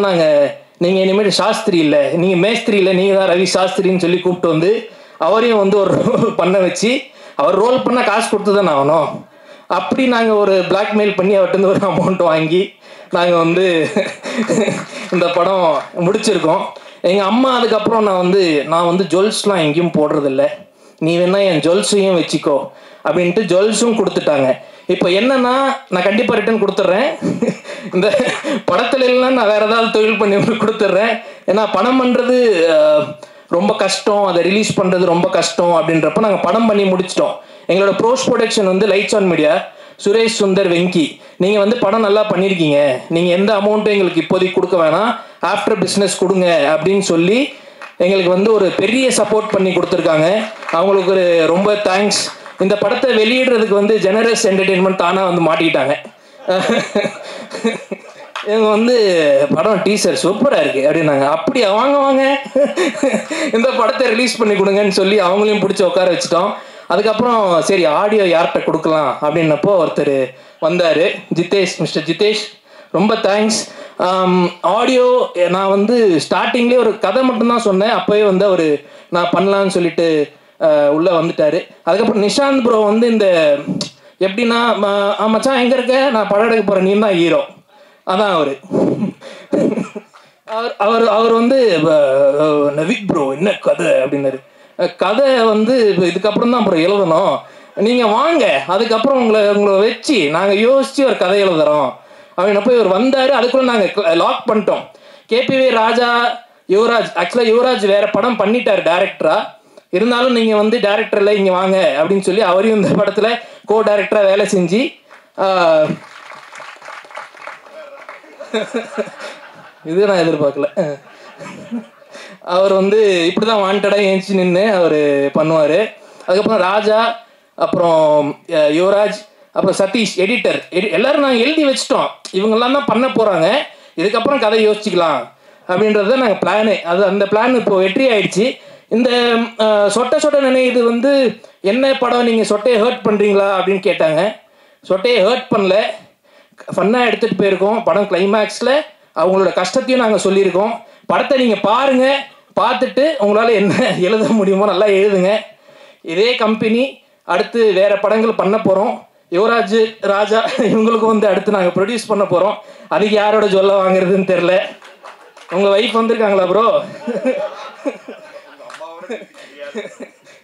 நீங்கள் இனிமேல் சாஸ்திரி இல்லை, நீங்கள் மேஸ்திரி இல்லை, நீங்கள் தான் ரவி சாஸ்திரின்னு சொல்லி கூப்பிட்டு வந்து அவரையும் வந்து ஒரு ரோல் பண்ண வச்சு, அவர் ரோல் பண்ணால் காசு கொடுத்து தானே ஆகணும். அப்படி நாங்கள் ஒரு பிளாக்மெயில் பண்ணி அவர்கிட்ட ஒரு அமௌண்ட் வாங்கி நாங்கள் வந்து இந்த படம் முடிச்சிருக்கோம். எங்கள் அம்மா அதுக்கப்புறம் நான் வந்து ஜுவல்ஸ்லாம் எங்கேயும் போடுறதில்ல, நீ வேணா என் ஜுவல்ஸையும் வச்சுக்கோ அப்படின்ட்டு ஜுவல்ஸும் கொடுத்துட்டாங்க. இப்போ என்னன்னா நான் கண்டிப்பாக ரிட்டர்ன் கொடுத்துட்றேன். இந்த படத்துல எல்லாம் நான் வேற ஏதாவது தொழில் பண்ணி கொடுத்துட்றேன். ஏன்னா படம் பண்ணுறது ரொம்ப கஷ்டம், அதை ரிலீஸ் பண்ணுறது ரொம்ப கஷ்டம். அப்படின்றப்ப நாங்கள் படம் பண்ணி முடிச்சிட்டோம். எங்களோட போஸ்ட் ப்ரொடக்ஷன் வந்து lights on media, Suresh, Sundar, Venky. நீங்கள் வந்து படம் நல்லா பண்ணியிருக்கீங்க, நீங்கள் எந்த அமௌண்ட்டும் எங்களுக்கு இப்போதைக்கு கொடுக்க வேணாம், ஆஃப்டர் பிஸ்னஸ் கொடுங்க அப்படின்னு சொல்லி எங்களுக்கு வந்து ஒரு பெரிய சப்போர்ட் பண்ணி கொடுத்துருக்காங்க. அவங்களுக்கு ஒரு ரொம்ப தேங்க்ஸ். இந்த படத்தை வெளியிடுறதுக்கு வந்து ஜெனரஸ் என்டர்டெயின்மெண்ட் தானாக வந்து மாட்டிக்கிட்டாங்க. இவங்க வந்து படம் டீசர் சூப்பராக இருக்குது அப்படின்னாங்க. அப்படியா, வாங்க வாங்க இந்த படத்தை ரிலீஸ் பண்ணி கொடுங்கன்னு சொல்லி அவங்களையும் பிடிச்சி உட்கார வச்சுட்டோம். அதுக்கப்புறம் சரி ஆடியோ யார்கிட்ட கொடுக்கலாம் அப்படின்னப்போ ஒருத்தர் வந்தார், ஜிதேஷ், மிஸ்டர் ஜிதேஷ், ரொம்ப தேங்க்ஸ். ஆடியோ நான் வந்து ஸ்டார்டிங்லேயே ஒரு கதை மட்டும்தான் சொன்னேன். அப்போயே வந்து அவர் நான் பண்ணலான்னு சொல்லிட்டு உள்ளே வந்துட்டார். அதுக்கப்புறம் நிஷாந்த் ப்ரோ வந்து இந்த எப்படின்னா, மச்சான் எங்கே இருக்க, நான் படம் எடுக்க போகிறேன், நீ தான் ஹீரோ, அதான் அவர். அவர் வந்து நவிக் ப்ரோ என்ன கதை அப்படின்னாரு. கதை வந்து இதுக்கப்புறம் தான் அப்புறம் எழுதணும், நீங்கள் வாங்க, அதுக்கப்புறம் உங்களை வச்சு நாங்கள் யோசித்து ஒரு கதை எழுதுறோம் அப்படின்னப்போ இவர் வந்தார். அதுக்குள்ளே நாங்கள் லாக் பண்ணிட்டோம். கேபிவி ராஜா, யுவராஜ், ஆக்சுவலாக யுவராஜ் வேற படம் பண்ணிட்டார் டேரக்டரா, இருந்தாலும் நீங்கள் வந்து டேரக்டரில் இங்கே வாங்க அப்படின்னு சொல்லி அவரையும் இந்த படத்தில் கோ டேரக்டராக வேலை செஞ்சு இது நான் எதிர்பார்க்கல. அவர் வந்து இப்படி தான் வாண்டடாக ஏஞ்சி நின்று அவர் பண்ணுவார். அதுக்கப்புறம் ராஜா, அப்புறம் யுவராஜ், அப்புறம் சதீஷ் எடிட்டர், எல்லோரும் நாங்கள் எழுதி வச்சிட்டோம், இவங்கெல்லாம் தான் பண்ண போகிறாங்க, இதுக்கப்புறம் கதை யோசிச்சுக்கலாம் அப்படின்றது தான் நாங்கள் பிளானு. அந்த பிளான் இப்போ வெற்றி ஆயிடுச்சு. இந்த சொட்டை சொட்டை நினைவு வந்து என்ன படம், நீங்கள் சொட்டையை ஹர்ட் பண்ணுறீங்களா அப்படின்னு கேட்டாங்க. சொட்டையை ஹர்ட் பண்ணல, ஃபன்னாக எடுத்துகிட்டு போயிருக்கோம். படம் கிளைமேக்ஸில் அவங்களோட கஷ்டத்தையும் நாங்கள் சொல்லியிருக்கோம். படத்தை நீங்கள் பாருங்கள், பார்த்துட்டு உங்களால் என்ன எழுத முடியுமோ நல்லா எழுதுங்க. இதே கம்பெனி அடுத்து வேறு படங்கள் பண்ண போகிறோம். யுவராஜ், ராஜா இவங்களுக்கும் வந்து அடுத்து நாங்கள் ப்ரொடியூஸ் பண்ண போகிறோம். அதுக்கு யாரோட சொல்ல வாங்குறதுன்னு தெரில. உங்கள் ஒய்ஃப் வந்திருக்காங்களா ப்ரோ?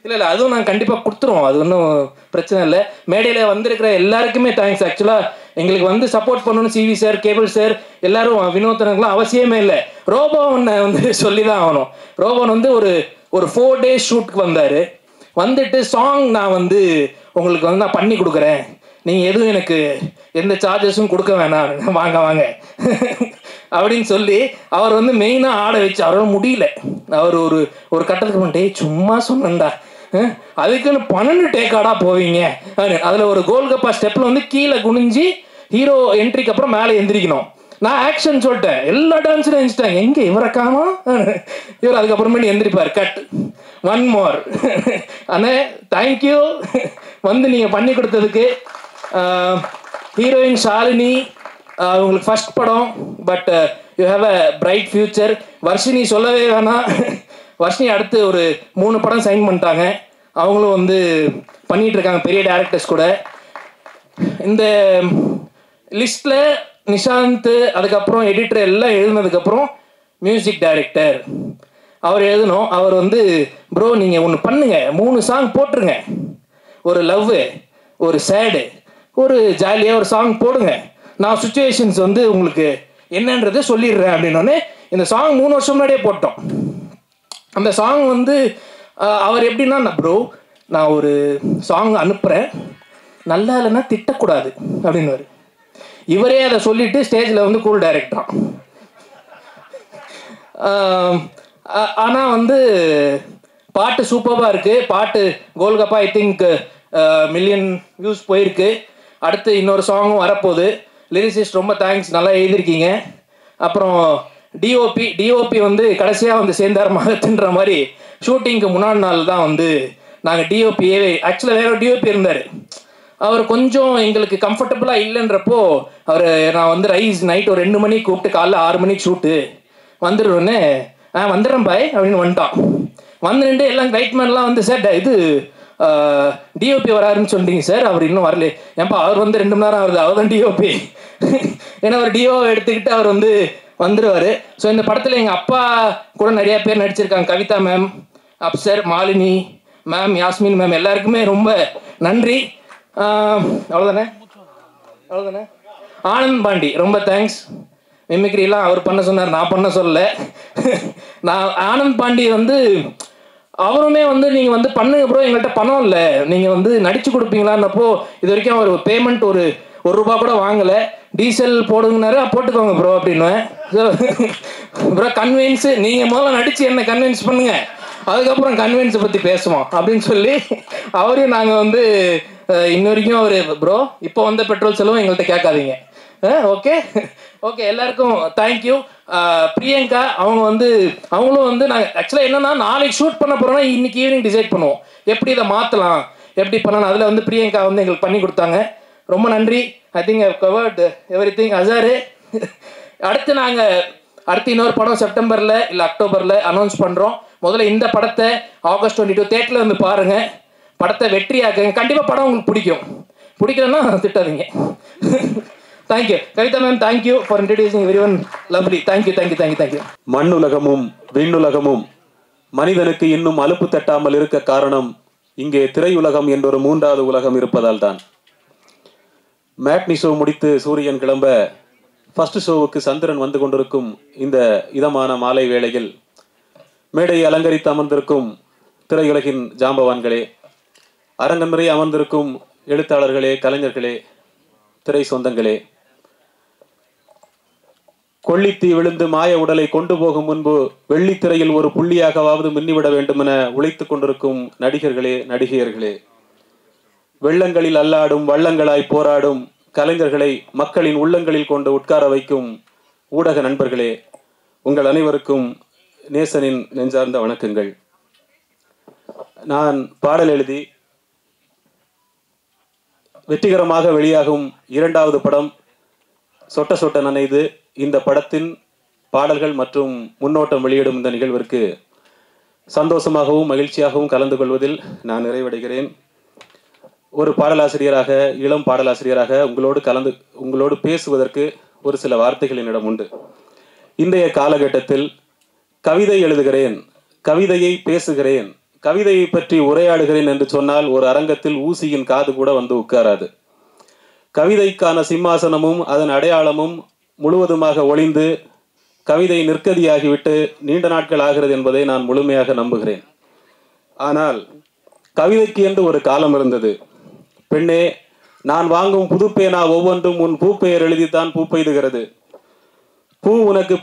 இல்லை அதுவும் நாங்கள் கண்டிப்பாக கொடுத்துருவோம், அது ஒன்றும் பிரச்சனை இல்லை. மேடையில் வந்திருக்கிற எல்லாருக்குமே தேங்க்ஸ். ஆக்சுவலாக எங்களுக்கு வந்து சப்போர்ட் பண்ணணும் சிவி சார், கேபிள் சார், எல்லாரும், வினோதனுக்குலாம் அவசியமே இல்லை. ரோபோவனை வந்து சொல்லி தான் ஆகணும். ரோபோன் வந்து ஒரு 4 days ஷூட்டுக்கு வந்தார். வந்துட்டு சாங் நான் வந்து உங்களுக்கு வந்து நான் பண்ணி கொடுக்குறேன், நீங்கள் எதுவும் எனக்கு எந்த சார்ஜஸும் கொடுக்க வேணாம், வாங்க வாங்க அப்படின்னு சொல்லி அவர் வந்து மெயினாக ஆட வச்சு அவரால் முடியல. அவர் ஒரு கட்டத்துக்கு பண்ணிட்டே சும்மா சொன்னேன்டா, அதுக்குன்னு 12 டேக்காடா போவீங்க. அதில் ஒரு கோல்கப்பா ஸ்டெப்பில் வந்து கீழே குனிஞ்சு ஹீரோ என்ட்ரிக்கு அப்புறம் மேலே எந்திரிக்கணும். நான் ஆக்ஷன் சொல்லிட்டேன், எல்லா டான்ஸரும் எழுந்துட்டாங்க, எங்கே இவரை காணோம். இவர் அதுக்கப்புறமேட்டு எந்திரிப்பார், கட், 1 more அண்ணே தேங்க்யூ வந்து நீங்கள் பண்ணி கொடுத்ததுக்கு. ஹீரோயின் ஷாலினி, உங்களுக்கு ஃபர்ஸ்ட் படம், but you have a bright future. Varshini சொல்லவே வேணாம், வர்ஷினி அடுத்து ஒரு 3 படம் சைன் பண்ணிட்டாங்க, அவங்களும் வந்து பண்ணிகிட்டு இருக்காங்க பெரிய டேரக்டர்ஸ் கூட. இந்த லிஸ்ட்டில் நிஷாந்த், அதுக்கப்புறம் எடிட்டர் எல்லாம் எழுதினதுக்கப்புறம் மியூசிக் டைரக்டர் அவர் எழுதணும். அவர் வந்து ப்ரோ நீங்கள் ஒன்று பண்ணுங்க, 3 சாங் போட்டுருங்க, ஒரு லவ், ஒரு சேடு, ஒரு ஜாலியாக ஒரு சாங் போடுங்க, நான் சுச்சுவேஷன்ஸ் வந்து உங்களுக்கு என்னன்றதை சொல்லிடுறேன் அப்படின்னோடனே இந்த சாங் 3 வருஷம் முன்னாடியே போட்டோம். அந்த சாங் வந்து அவர் எப்படின்னா, ப்ரோ நான் ஒரு சாங் அனுப்புகிறேன், நல்லா இல்லைன்னா திட்டக்கூடாது அப்படின்னுவார். இவரே அதை சொல்லிவிட்டு ஸ்டேஜில் வந்து கூல் டைரக்டரான். ஆனால் வந்து பாட்டு சூப்பராக இருக்குது. பாட்டு golgappa I think million views போயிருக்கு. அடுத்து இன்னொரு சாங்கும் வரப்போகுது. லிரிசிஸ்ட் ரொம்ப தேங்க்ஸ், நல்லா எழுதியிருக்கீங்க. அப்புறம் டிஓபி வந்து கடைசியாக வந்து சேர்ந்தார் மகத்துன்ற மாதிரி ஷூட்டிங்க்கு முன்னாடி நாள் தான் வந்து நாங்கள் டிஓபியே ஆக்சுவலாக வேற ஒரு டிஓபி இருந்தார். அவர் கொஞ்சம் எங்களுக்கு கம்ஃபர்டபுளாக இல்லைன்றப்போ நான் வந்து நைட் ஒரு 2 மணிக்கு கூப்பிட்டு காலைல 6 மணிக்கு ஷூட்டு வந்துடுவேன்னு வந்துடுறேன் பாய் அப்படின்னு வந்துட்டான். வந்துட்டு எல்லாம் லைட்மேன்லாம் வந்து சார் இது டிஓபி வராருன்னு சொல்லிட்டீங்க சார், அவர் இன்னும் வரல. ஏன்பா அவர் வந்து 2 மணி நேரம் ஆகுது, அவர் தான் டிஓபி. ஏன்னா ஒரு டிஓ எடுத்துக்கிட்டு அவர் வந்து வந்துடுவார். ஸோ இந்த படத்தில் எங்கள் அப்பா கூட நிறையா பேர் நடிச்சிருக்காங்க. Kavitha ma'am, Afsar, Malini ma'am, Yasmin ma'am, எல்லாருக்குமே ரொம்ப நன்றி. அவ்வளோதானே. ஆனந்த் பாண்டி ரொம்ப தேங்க்ஸ். மிமிக்ரிலாம் அவர் பண்ண சொன்னார், நான் பண்ண சொல்லலை. ஆனந்த் பாண்டி வந்து அவருமே வந்து நீங்கள் வந்து பண்ணுங்க ப்ரோ, எங்கள்கிட்ட பணம் இல்லை, நீங்கள் வந்து நடிச்சு கொடுப்பீங்களான்னப்போ இது வரைக்கும் அவர் பேமெண்ட் ஒரு ரூபா கூட வாங்கலை. டீசல் போடுங்கனாரு, போட்டுக்கோங்க ப்ரோ அப்படின்னுவேன். ப்ரோ கன்வின்ஸு, நீங்கள் முதல்ல நடித்து என்ன கன்வின்ஸ் பண்ணுங்க, அதுக்கப்புறம் கன்வின்ஸை பற்றி பேசுவோம் அப்படின்னு சொல்லி அவரையும் நாங்கள் வந்து இன்ன வரைக்கும் அவர் ப்ரோ இப்போ வந்த பெட்ரோல் செலவும் எங்கள்கிட்ட கேட்காதீங்க. ஓகே எல்லாருக்கும் தேங்க்யூ. பிரியங்கா அவங்களும் வந்து நாங்கள் ஆக்சுவலாக என்னென்னா நாளைக்கு ஷூட் பண்ண போகிறோன்னா இன்னைக்கு ஈவினிங் டிசைட் பண்ணுவோம் எப்படி இதை மாற்றலாம், எப்படி பண்ணலாம். அதில் வந்து பிரியங்கா வந்து எங்களுக்கு பண்ணி கொடுத்தாங்க, ரொம்ப நன்றி. I think I covered everything. அசாரு அடுத்து இன்னொரு படம் செப்டம்பரில் இல்லை அக்டோபரில் அனௌன்ஸ் பண்ணுறோம். முதல்ல இந்த படத்தை ஆகஸ்ட் 22 தேட்டரில் வந்து பாருங்கள், படத்தை வெற்றியாக்குங்க. கண்டிப்பாக படம் உங்களுக்கு பிடிக்கலன்னா திட்டாதீங்க. Thank you Kavitha ma'am, thank you for introducing everyone. Lovely. Thank you. மண்ணுலகமும் விண்ணுலகமும் மனிதனுக்கு இன்னும் அலுப்பு தட்டாமல் இருக்க காரணம் இங்கே திரையுலகம் என்றொரு 3வது உலகம் இருப்பதால் தான். மேட்னி ஷோ முடித்து சூரியன் கிளம்ப ஃபர்ஸ்ட் ஷோவுக்கு சந்திரன் வந்து கொண்டிருக்கும் இந்த இதமான மாலை வேளையில் மேடையை அலங்கரித்து அமர்ந்திருக்கும் திரையுலகின் ஜாம்பவான்களே, அரங்கம் நிறைய அமர்ந்திருக்கும் எழுத்தாளர்களே, கலைஞர்களே, திரை சொந்தங்களே, கொள்ளித்தீ விழுந்து மாய உடலை கொண்டு போகும் முன்பு வெள்ளித்திரையில் ஒரு புள்ளியாகவாவது மின்னிவிட வேண்டும் என உழைத்துக் கொண்டிருக்கும் நடிகர்களே, நடிகையர்களே, வெள்ளங்களில் அல்லாடும் வள்ளங்களாய் போராடும் கலைஞர்களை மக்களின் உள்ளங்களில் கொண்டு உட்கார வைக்கும் ஊடக நண்பர்களே, உங்கள் அனைவருக்கும் நேசனின் நெஞ்சார்ந்த வணக்கங்கள். நான் பாடல் எழுதி வெற்றிகரமாக வெளியாகும் 2வது படம் சொட்ட சொட்ட நனைது. இந்த படத்தின் பாடல்கள் மற்றும் முன்னோட்டம் வெளியிடும் இந்த நிகழ்விற்கு சந்தோஷமாகவும் மகிழ்ச்சியாகவும் கலந்து கொள்வதில் நான் நிறைவடைகிறேன். ஒரு பாடலாசிரியராக, இளம் பாடலாசிரியராக உங்களோடு பேசுவதற்கு ஒரு சில வார்த்தைகள் என்னிடம் உண்டு. இன்றைய காலகட்டத்தில் கவிதை எழுதுகிறேன், கவிதையை பேசுகிறேன், கவிதையை பற்றி உரையாடுகிறேன் என்று சொன்னால் ஒரு அரங்கத்தில் ஊசியின் காது கூட வந்து உட்காராது. கவிதைக்கான சிம்மாசனமும் அதன் அடையாளமும் முழுவதுமாக ஒளிந்து கவிதை நிற்கதியாகிவிட்டு நீண்ட நாட்கள் ஆகிறது என்பதை நான் முழுமையாக நம்புகிறேன். ஆனால் கவிதைக்கு என்று ஒரு காலம் இருந்தது. பெண்ணே, நான் வாங்கும் புது பேனா ஒவ்வொன்றும் உன் பூப்பெயர் எழுதித்தான் பூ பெய்துகிறது. பூ உனக்கு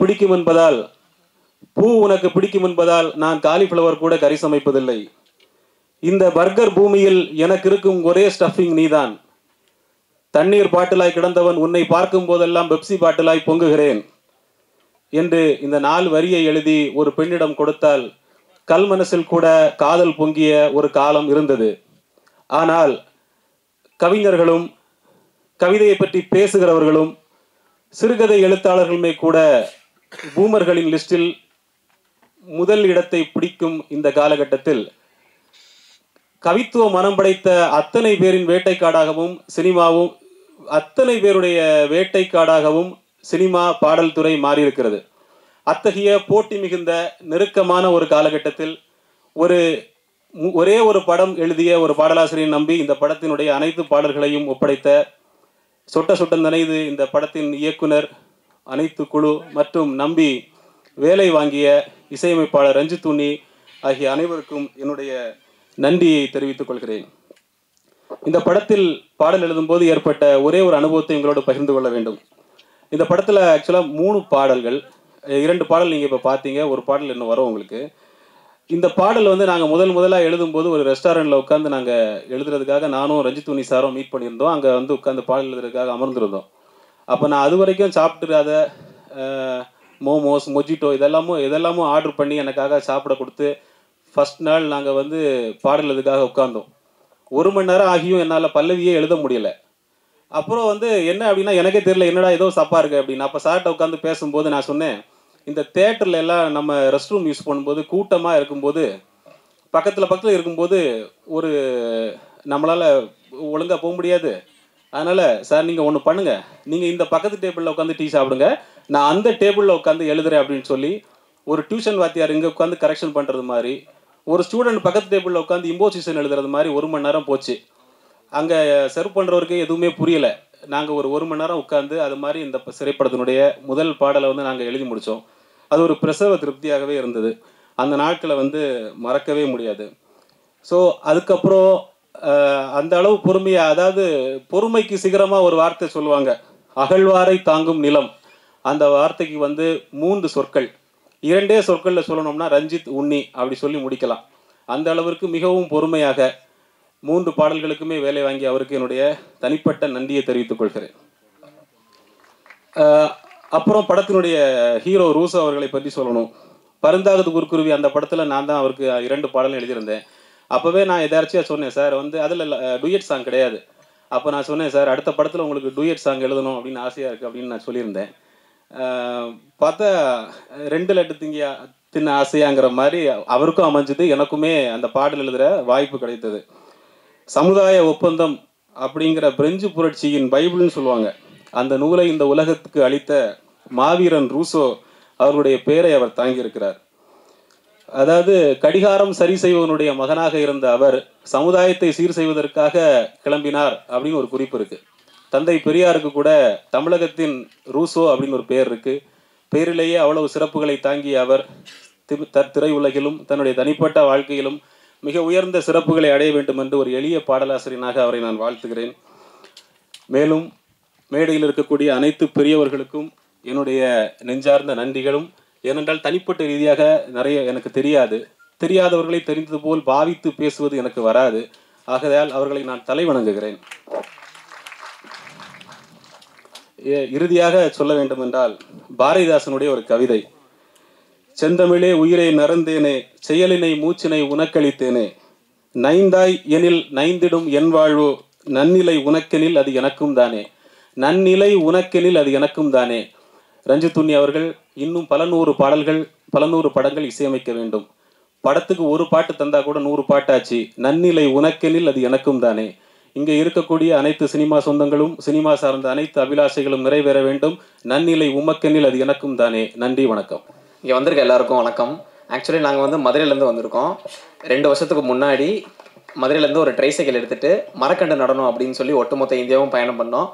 பிடிக்கும் என்பதால் நான் காலிஃப்ளவர் கூட கறி சமைப்பதில்லை. இந்த பர்கர் பூமியில் எனக்கு இருக்கும் ஒரே ஸ்டஃபிங் நீதான். தண்ணீர் பாட்டிலாய் கிடந்தவன் உன்னை பார்க்கும் போதெல்லாம் பெப்சி பாட்டிலாய் பொங்குகிறேன் என்று இந்த 4 வரியை எழுதி ஒரு பெண்ணிடம் கொடுத்தால் கல் மனசில் கூட காதல் பொங்கிய ஒரு காலம் இருந்தது. ஆனால் கவிஞர்களும் கவிதையை பற்றி பேசுகிறவர்களும் சிறுகதை எழுத்தாளர்களுமே கூட பூமர்களின் லிஸ்டில் முதல் இடத்தை பிடிக்கும் இந்த காலகட்டத்தில் கவித்துவ மனம் படைத்த அத்தனை பேரின் வேட்டைக்காடாகவும் சினிமா பாடல் துறை மாறியிருக்கிறது. அத்தகைய போட்டி மிகுந்த நெருக்கமான ஒரு காலகட்டத்தில் ஒரே ஒரு படம் எழுதிய ஒரு பாடலாசிரியை நம்பி இந்த படத்தினுடைய அனைத்து பாடல்களையும் ஒப்படைத்த சொட்ட சொட்ட நனைது இந்த படத்தின் இயக்குனர், அனைத்து குழு மற்றும் நம்பி வேலை வாங்கிய இசையமைப்பாளர் ரஞ்சித் உன்னி ஆகிய அனைவருக்கும் என்னுடைய நன்றியை தெரிவித்துக் கொள்கிறேன். இந்த படத்தில் பாடல் எழுதும் போது ஏற்பட்ட ஒரே ஒரு அனுபவத்தை உங்களோடு பகிர்ந்து கொள்ள வேண்டும். இந்த படத்தில் ஆக்சுவலாக 3 பாடல்கள், 2 பாடல் நீங்கள் இப்போ பார்த்தீங்க, ஒரு பாடல் இன்னும் வரும் உங்களுக்கு. இந்த பாடல் வந்து நாங்கள் முதலாக எழுதும்போது ஒரு ரெஸ்டாரண்ட்டில் உட்காந்து நாங்கள் எழுதுறதுக்காக நானும் ரஞ்சித் உன்னி சாரும் மீட் பண்ணியிருந்தோம். அங்கே வந்து உட்காந்து பாடல் எழுதுறதுக்காக அமர்ந்திருந்தோம். அப்போ நான் அது வரைக்கும் சாப்பிட்டுறாத மோமோஸ், மொஜிட்டோ இதெல்லாமும் ஆர்டர் பண்ணி எனக்காக சாப்பிட கொடுத்து ஃபஸ்ட் நாள் நாங்கள் வந்து பாடல் இதுக்காக உட்காந்தோம். 1 மணி நேரம் ஆகியும் என்னால் பல்லவியே எழுத முடியலை. அப்புறம் வந்து என்ன அப்படின்னா எனக்கே தெரியல என்னடா ஏதோ தப்பாக இருக்குது அப்படின்னு. அப்போ சார்கிட்ட உட்காந்து பேசும்போது நான் சொன்னேன், இந்த தேட்டரில் எல்லாம் நம்ம ரெஸ்ட் ரூம் யூஸ் பண்ணும்போது கூட்டமாக இருக்கும்போது பக்கத்தில் இருக்கும்போது ஒரு நம்மளால் ஒழுங்காக போக முடியாது. அதனால் சார் நீங்கள் ஒன்று பண்ணுங்கள், நீங்கள் இந்த பக்கத்து டேபிளில் உட்காந்து டீ சாப்பிடுங்க, நான் அந்த டேபிளில் உட்காந்து எழுதுறேன் அப்படின்னு சொல்லி ஒரு டியூஷன் வாத்தியார் இங்கே உட்காந்து கரெக்ஷன் பண்ணுறது மாதிரி, ஒரு ஸ்டூடெண்ட் பக்கத்து டேபிளில் உட்காந்து இம்போசிஷன் எழுதுறது மாதிரி 1 மணி நேரம் போச்சு. அங்கே சர்வ் பண்ணுறவருக்கு எதுவுமே புரியலை. நாங்கள் ஒரு 1 மணி நேரம் உட்காந்து அது மாதிரி இந்த திரைப்படத்தினுடைய முதல் பாடலை வந்து நாங்கள் எழுதி முடித்தோம். அது ஒரு பிரசவ திருப்தியாகவே இருந்தது. அந்த நாட்களை வந்து மறக்கவே முடியாது. ஸோ அதுக்கப்புறம் அந்த அளவு பொறுமையாக, அதாவது பொறுமைக்கு சிகரமாக ஒரு வார்த்தை சொல்லுவாங்க, அகழ்வாரை தாங்கும் நிலம். அந்த வார்த்தைக்கு வந்து 3 சொற்கள், 2 சொற்களில் சொல்லணும்னா ரஞ்சித், உன்னி அப்படி சொல்லி முடிக்கலாம். அந்த அளவிற்கு மிகவும் பொறுமையாக 3 பாடல்களுக்குமே வேலை வாங்கி அவருக்கு என்னுடைய தனிப்பட்ட நன்றியை தெரிவித்துக் கொள்கிறேன். அப்புறம் படத்தினுடைய ஹீரோ ரூசோ அவர்களை பற்றி சொல்லணும். பருந்தாகுது குறுக்குருவி அந்த படத்தில் நான் தான் அவருக்கு 2 பாடலும் எழுதியிருந்தேன். அப்போவே நான் எதாச்சியாக சொன்னேன், சார் வந்து அதில் டூயட் சாங் கிடையாது. அப்போ நான் சொன்னேன், சார் அடுத்த படத்தில் உங்களுக்கு டூயட் சாங் எழுதணும் அப்படின்னு ஆசையாக இருக்குது அப்படின்னு நான் சொல்லியிருந்தேன். பார்த்தா 2 லட்டு தின்ன ஆசையாங்கிற மாதிரி அவருக்கும் அமைஞ்சது, எனக்குமே அந்த பாடல் எழுதுகிற வாய்ப்பு கிடைத்தது. சமுதாய ஒப்பந்தம் அப்படிங்கிற பிரெஞ்சு புரட்சியின் பைபிள்னு சொல்லுவாங்க. அந்த நூலை இந்த உலகத்துக்கு அளித்த மாவீரன் ரூசோ அவருடைய பெயரை அவர் தாங்கியிருக்கிறார். அதாவது கடிகாரம் சரி செய்வதனுடைய மகனாக இருந்த அவர் சமுதாயத்தை சீர் செய்வதற்காக கிளம்பினார் அப்படின்னு ஒரு குறிப்பு இருக்கு. தந்தை பெரியாருக்கு கூட தமிழகத்தின் ரூசோ அப்படின்னு ஒரு பெயர் இருக்கு. பெயரிலேயே அவ்வளவு சிறப்புகளை தாங்கிய அவர் திரையுலகிலும் தன்னுடைய தனிப்பட்ட வாழ்க்கையிலும் மிக உயர்ந்த சிறப்புகளை அடைய வேண்டும் என்று ஒரு எளிய பாடலாசிரியனாக அவரை நான் வாழ்த்துகிறேன். மேலும் மேடையில் இருக்கக்கூடிய அனைத்து பெரியவர்களுக்கும் என்னுடைய நெஞ்சார்ந்த நன்றிகளும். ஏனென்றால் தனிப்பட்ட ரீதியாக நிறைய எனக்கு தெரியாதவர்களை தெரிந்தது போல் பாவித்து பேசுவது எனக்கு வராது. ஆகையால் அவர்களை நான் தலை வணங்குகிறேன். இறுதியாக சொல்ல வேண்டும் என்றால் பாரதிதாசனுடைய ஒரு கவிதை, செந்தமிழே உயிரை நறந்தேனே, செயலினை மூச்சினை உனக்களித்தேனே, நைந்தாய் எனில் நைந்திடும் என் வாழ்வோ, நன்னிலை உனக்கெனில் அது எனக்கும் தானே, நன்னிலை உனக்கெனில் அது எனக்கும் தானே. ரஞ்சித் உன்னி அவர்கள் இன்னும் பல நூறு படங்கள் இசையமைக்க வேண்டும். படத்துக்கு ஒரு பாட்டு தந்தா கூட 100 பாட்டாச்சு. நன்னிலை உனக்கெனில் அது எனக்கும் தானே. இங்கே இருக்கக்கூடிய அனைத்து சினிமா சொந்தங்களும் சினிமா சார்ந்த அனைத்து அபிலாஷைகளும் நிறைவேற வேண்டும். நன்னிலை உமக்கெனில் அது எனக்கும் தானே. நன்றி, வணக்கம். இங்கே வந்திருக்க எல்லாருக்கும் வணக்கம். ஆக்சுவலி நாங்கள் வந்து மதுரையிலேருந்து வந்திருக்கோம். 2 வருஷத்துக்கு முன்னாடி மதுரையிலேருந்து ஒரு ட்ரைசைக்கிள் எடுத்துகிட்டு மரக்கண்டு நடனம் அப்படின்னு சொல்லி ஒட்டுமொத்த இந்தியாவும் பயணம் பண்ணோம்.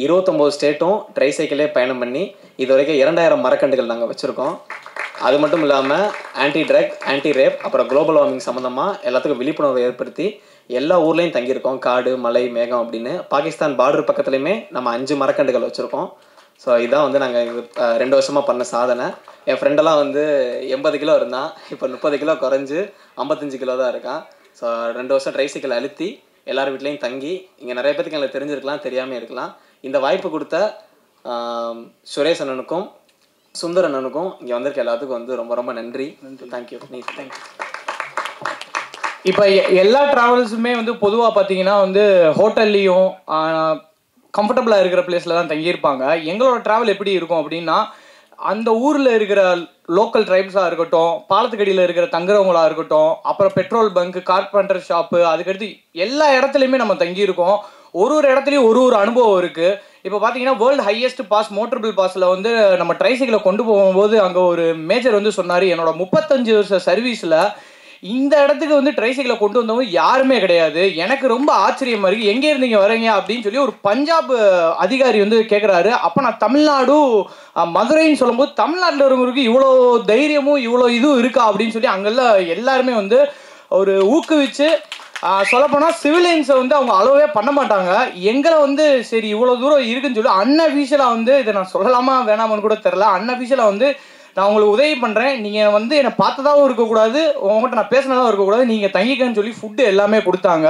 29 ஸ்டேட்டும் ட்ரைசைக்கிளே பயணம் பண்ணி இது வரைக்கும் 2000 மரக்கண்டுகள் நாங்கள் வச்சுருக்கோம். அது மட்டும் இல்லாமல் ஆன்டி ட்ரக், ஆன்டி ரேப், அப்புறம் குளோபல் வார்மிங் சம்மந்தமாக எல்லாத்துக்கும் விழிப்புணர்வை ஏற்படுத்தி எல்லா ஊர்லேயும் தங்கியிருக்கோம். காடு, மலை, மேகம் அப்படின்னு. பாகிஸ்தான் பார்டர் பக்கத்துலேயுமே நம்ம 5 மரக்கண்டுகள் வச்சுருக்கோம். ஸோ இதான் வந்து நாங்கள் 2 வருஷமாக பண்ண சாதனை. என் ஃப்ரெண்டெல்லாம் வந்து 80 கிலோ இருந்தான், இப்போ 30 கிலோ குறைஞ்சி 55 கிலோ தான் இருக்கான். ஸோ 2 வருஷம் ட்ரைசைக்கிள் அழுத்தி எல்லார் வீட்லேயும் தங்கி இங்கே நிறைய பேருக்கு எங்களுக்கு தெரிஞ்சிருக்கலாம், தெரியாமல் இருக்கலாம். இந்த வாய்ப்பு கொடுத்த சுரேஷ் அண்ணனுக்கும் சுந்தர் அண்ணனுக்கும் இங்கே வந்திருக்க எல்லாத்துக்கும் வந்து ரொம்ப ரொம்ப நன்றி. தேங்க்யூ. தேங்க்யூ. இப்போ எல்லா ட்ராவல்ஸுமே வந்து பொதுவாக பார்த்தீங்கன்னா வந்து ஹோட்டல்லையும் கம்ஃபர்டபுளாக இருக்கிற பிளேஸில் தான் தங்கியிருப்பாங்க. எங்களோட ட்ராவல் எப்படி இருக்கும் அப்படின்னா, அந்த ஊரில் இருக்கிற லோக்கல் ட்ரைப்ஸாக இருக்கட்டும், பாலத்துக்கடியில் இருக்கிற தங்குறவங்களாக இருக்கட்டும், அப்புறம் பெட்ரோல் பங்க், கார்பெண்டர் ஷாப்பு, அதுக்கடுத்து எல்லா இடத்துலையுமே நம்ம தங்கியிருக்கோம். ஒரு இடத்துலையும் ஒரு அனுபவம் இருக்குது. இப்போ பார்த்தீங்கன்னா வேர்ல்டு ஹையஸ்ட் பாஸ் மோட்டரபிள் பாஸில் வந்து நம்ம ட்ரைசைக்கிளை கொண்டு போகும்போது அங்கே ஒரு மேஜர் வந்து சொன்னார், என்னோட 35 வருஷ சர்வீஸில் இந்த இடத்துக்கு வந்து ட்ரைசைக்கிளை கொண்டு வந்தவங்க யாருமே கிடையாது. எனக்கு ரொம்ப ஆச்சரியமாக இருக்குது, எங்கே இருந்தீங்க வரீங்க அப்படின்னு சொல்லி ஒரு பஞ்சாப் அதிகாரி வந்து கேட்குறாரு. அப்போ நான் தமிழ்நாடு மதுரைன்னு சொல்லும்போது தமிழ்நாட்டில் இருக்கிறவங்களுக்கு இவ்வளோ தைரியமும் இவ்வளோ இதுவும் இருக்கா அப்படின்னு சொல்லி அங்கெல்லாம் எல்லாருமே வந்து ஒரு ஊக்குவிச்சு சொல்லப்போனால் சிவிலியன்ஸை வந்து அவங்க அளவே பண்ண மாட்டாங்க. எங்களை வந்து சரி இவ்வளோ தூரம் இருக்குன்னு சொல்லி அன்அஃபீஷியலாக வந்து இதை நான் சொல்லலாமா வேணாமான்னு கூட தெரில, அன்அஃபீஷியலாக வந்து நான் உங்களுக்கு உதவி பண்ணுறேன், நீங்கள் வந்து என்னை பார்த்ததாகவும் இருக்கக்கூடாது, உங்கள்கிட்ட நான் பேசினதாகவும் இருக்கக்கூடாது, நீங்கள் தங்கிக்கன்னு சொல்லி ஃபுட்டு எல்லாமே கொடுத்தாங்க.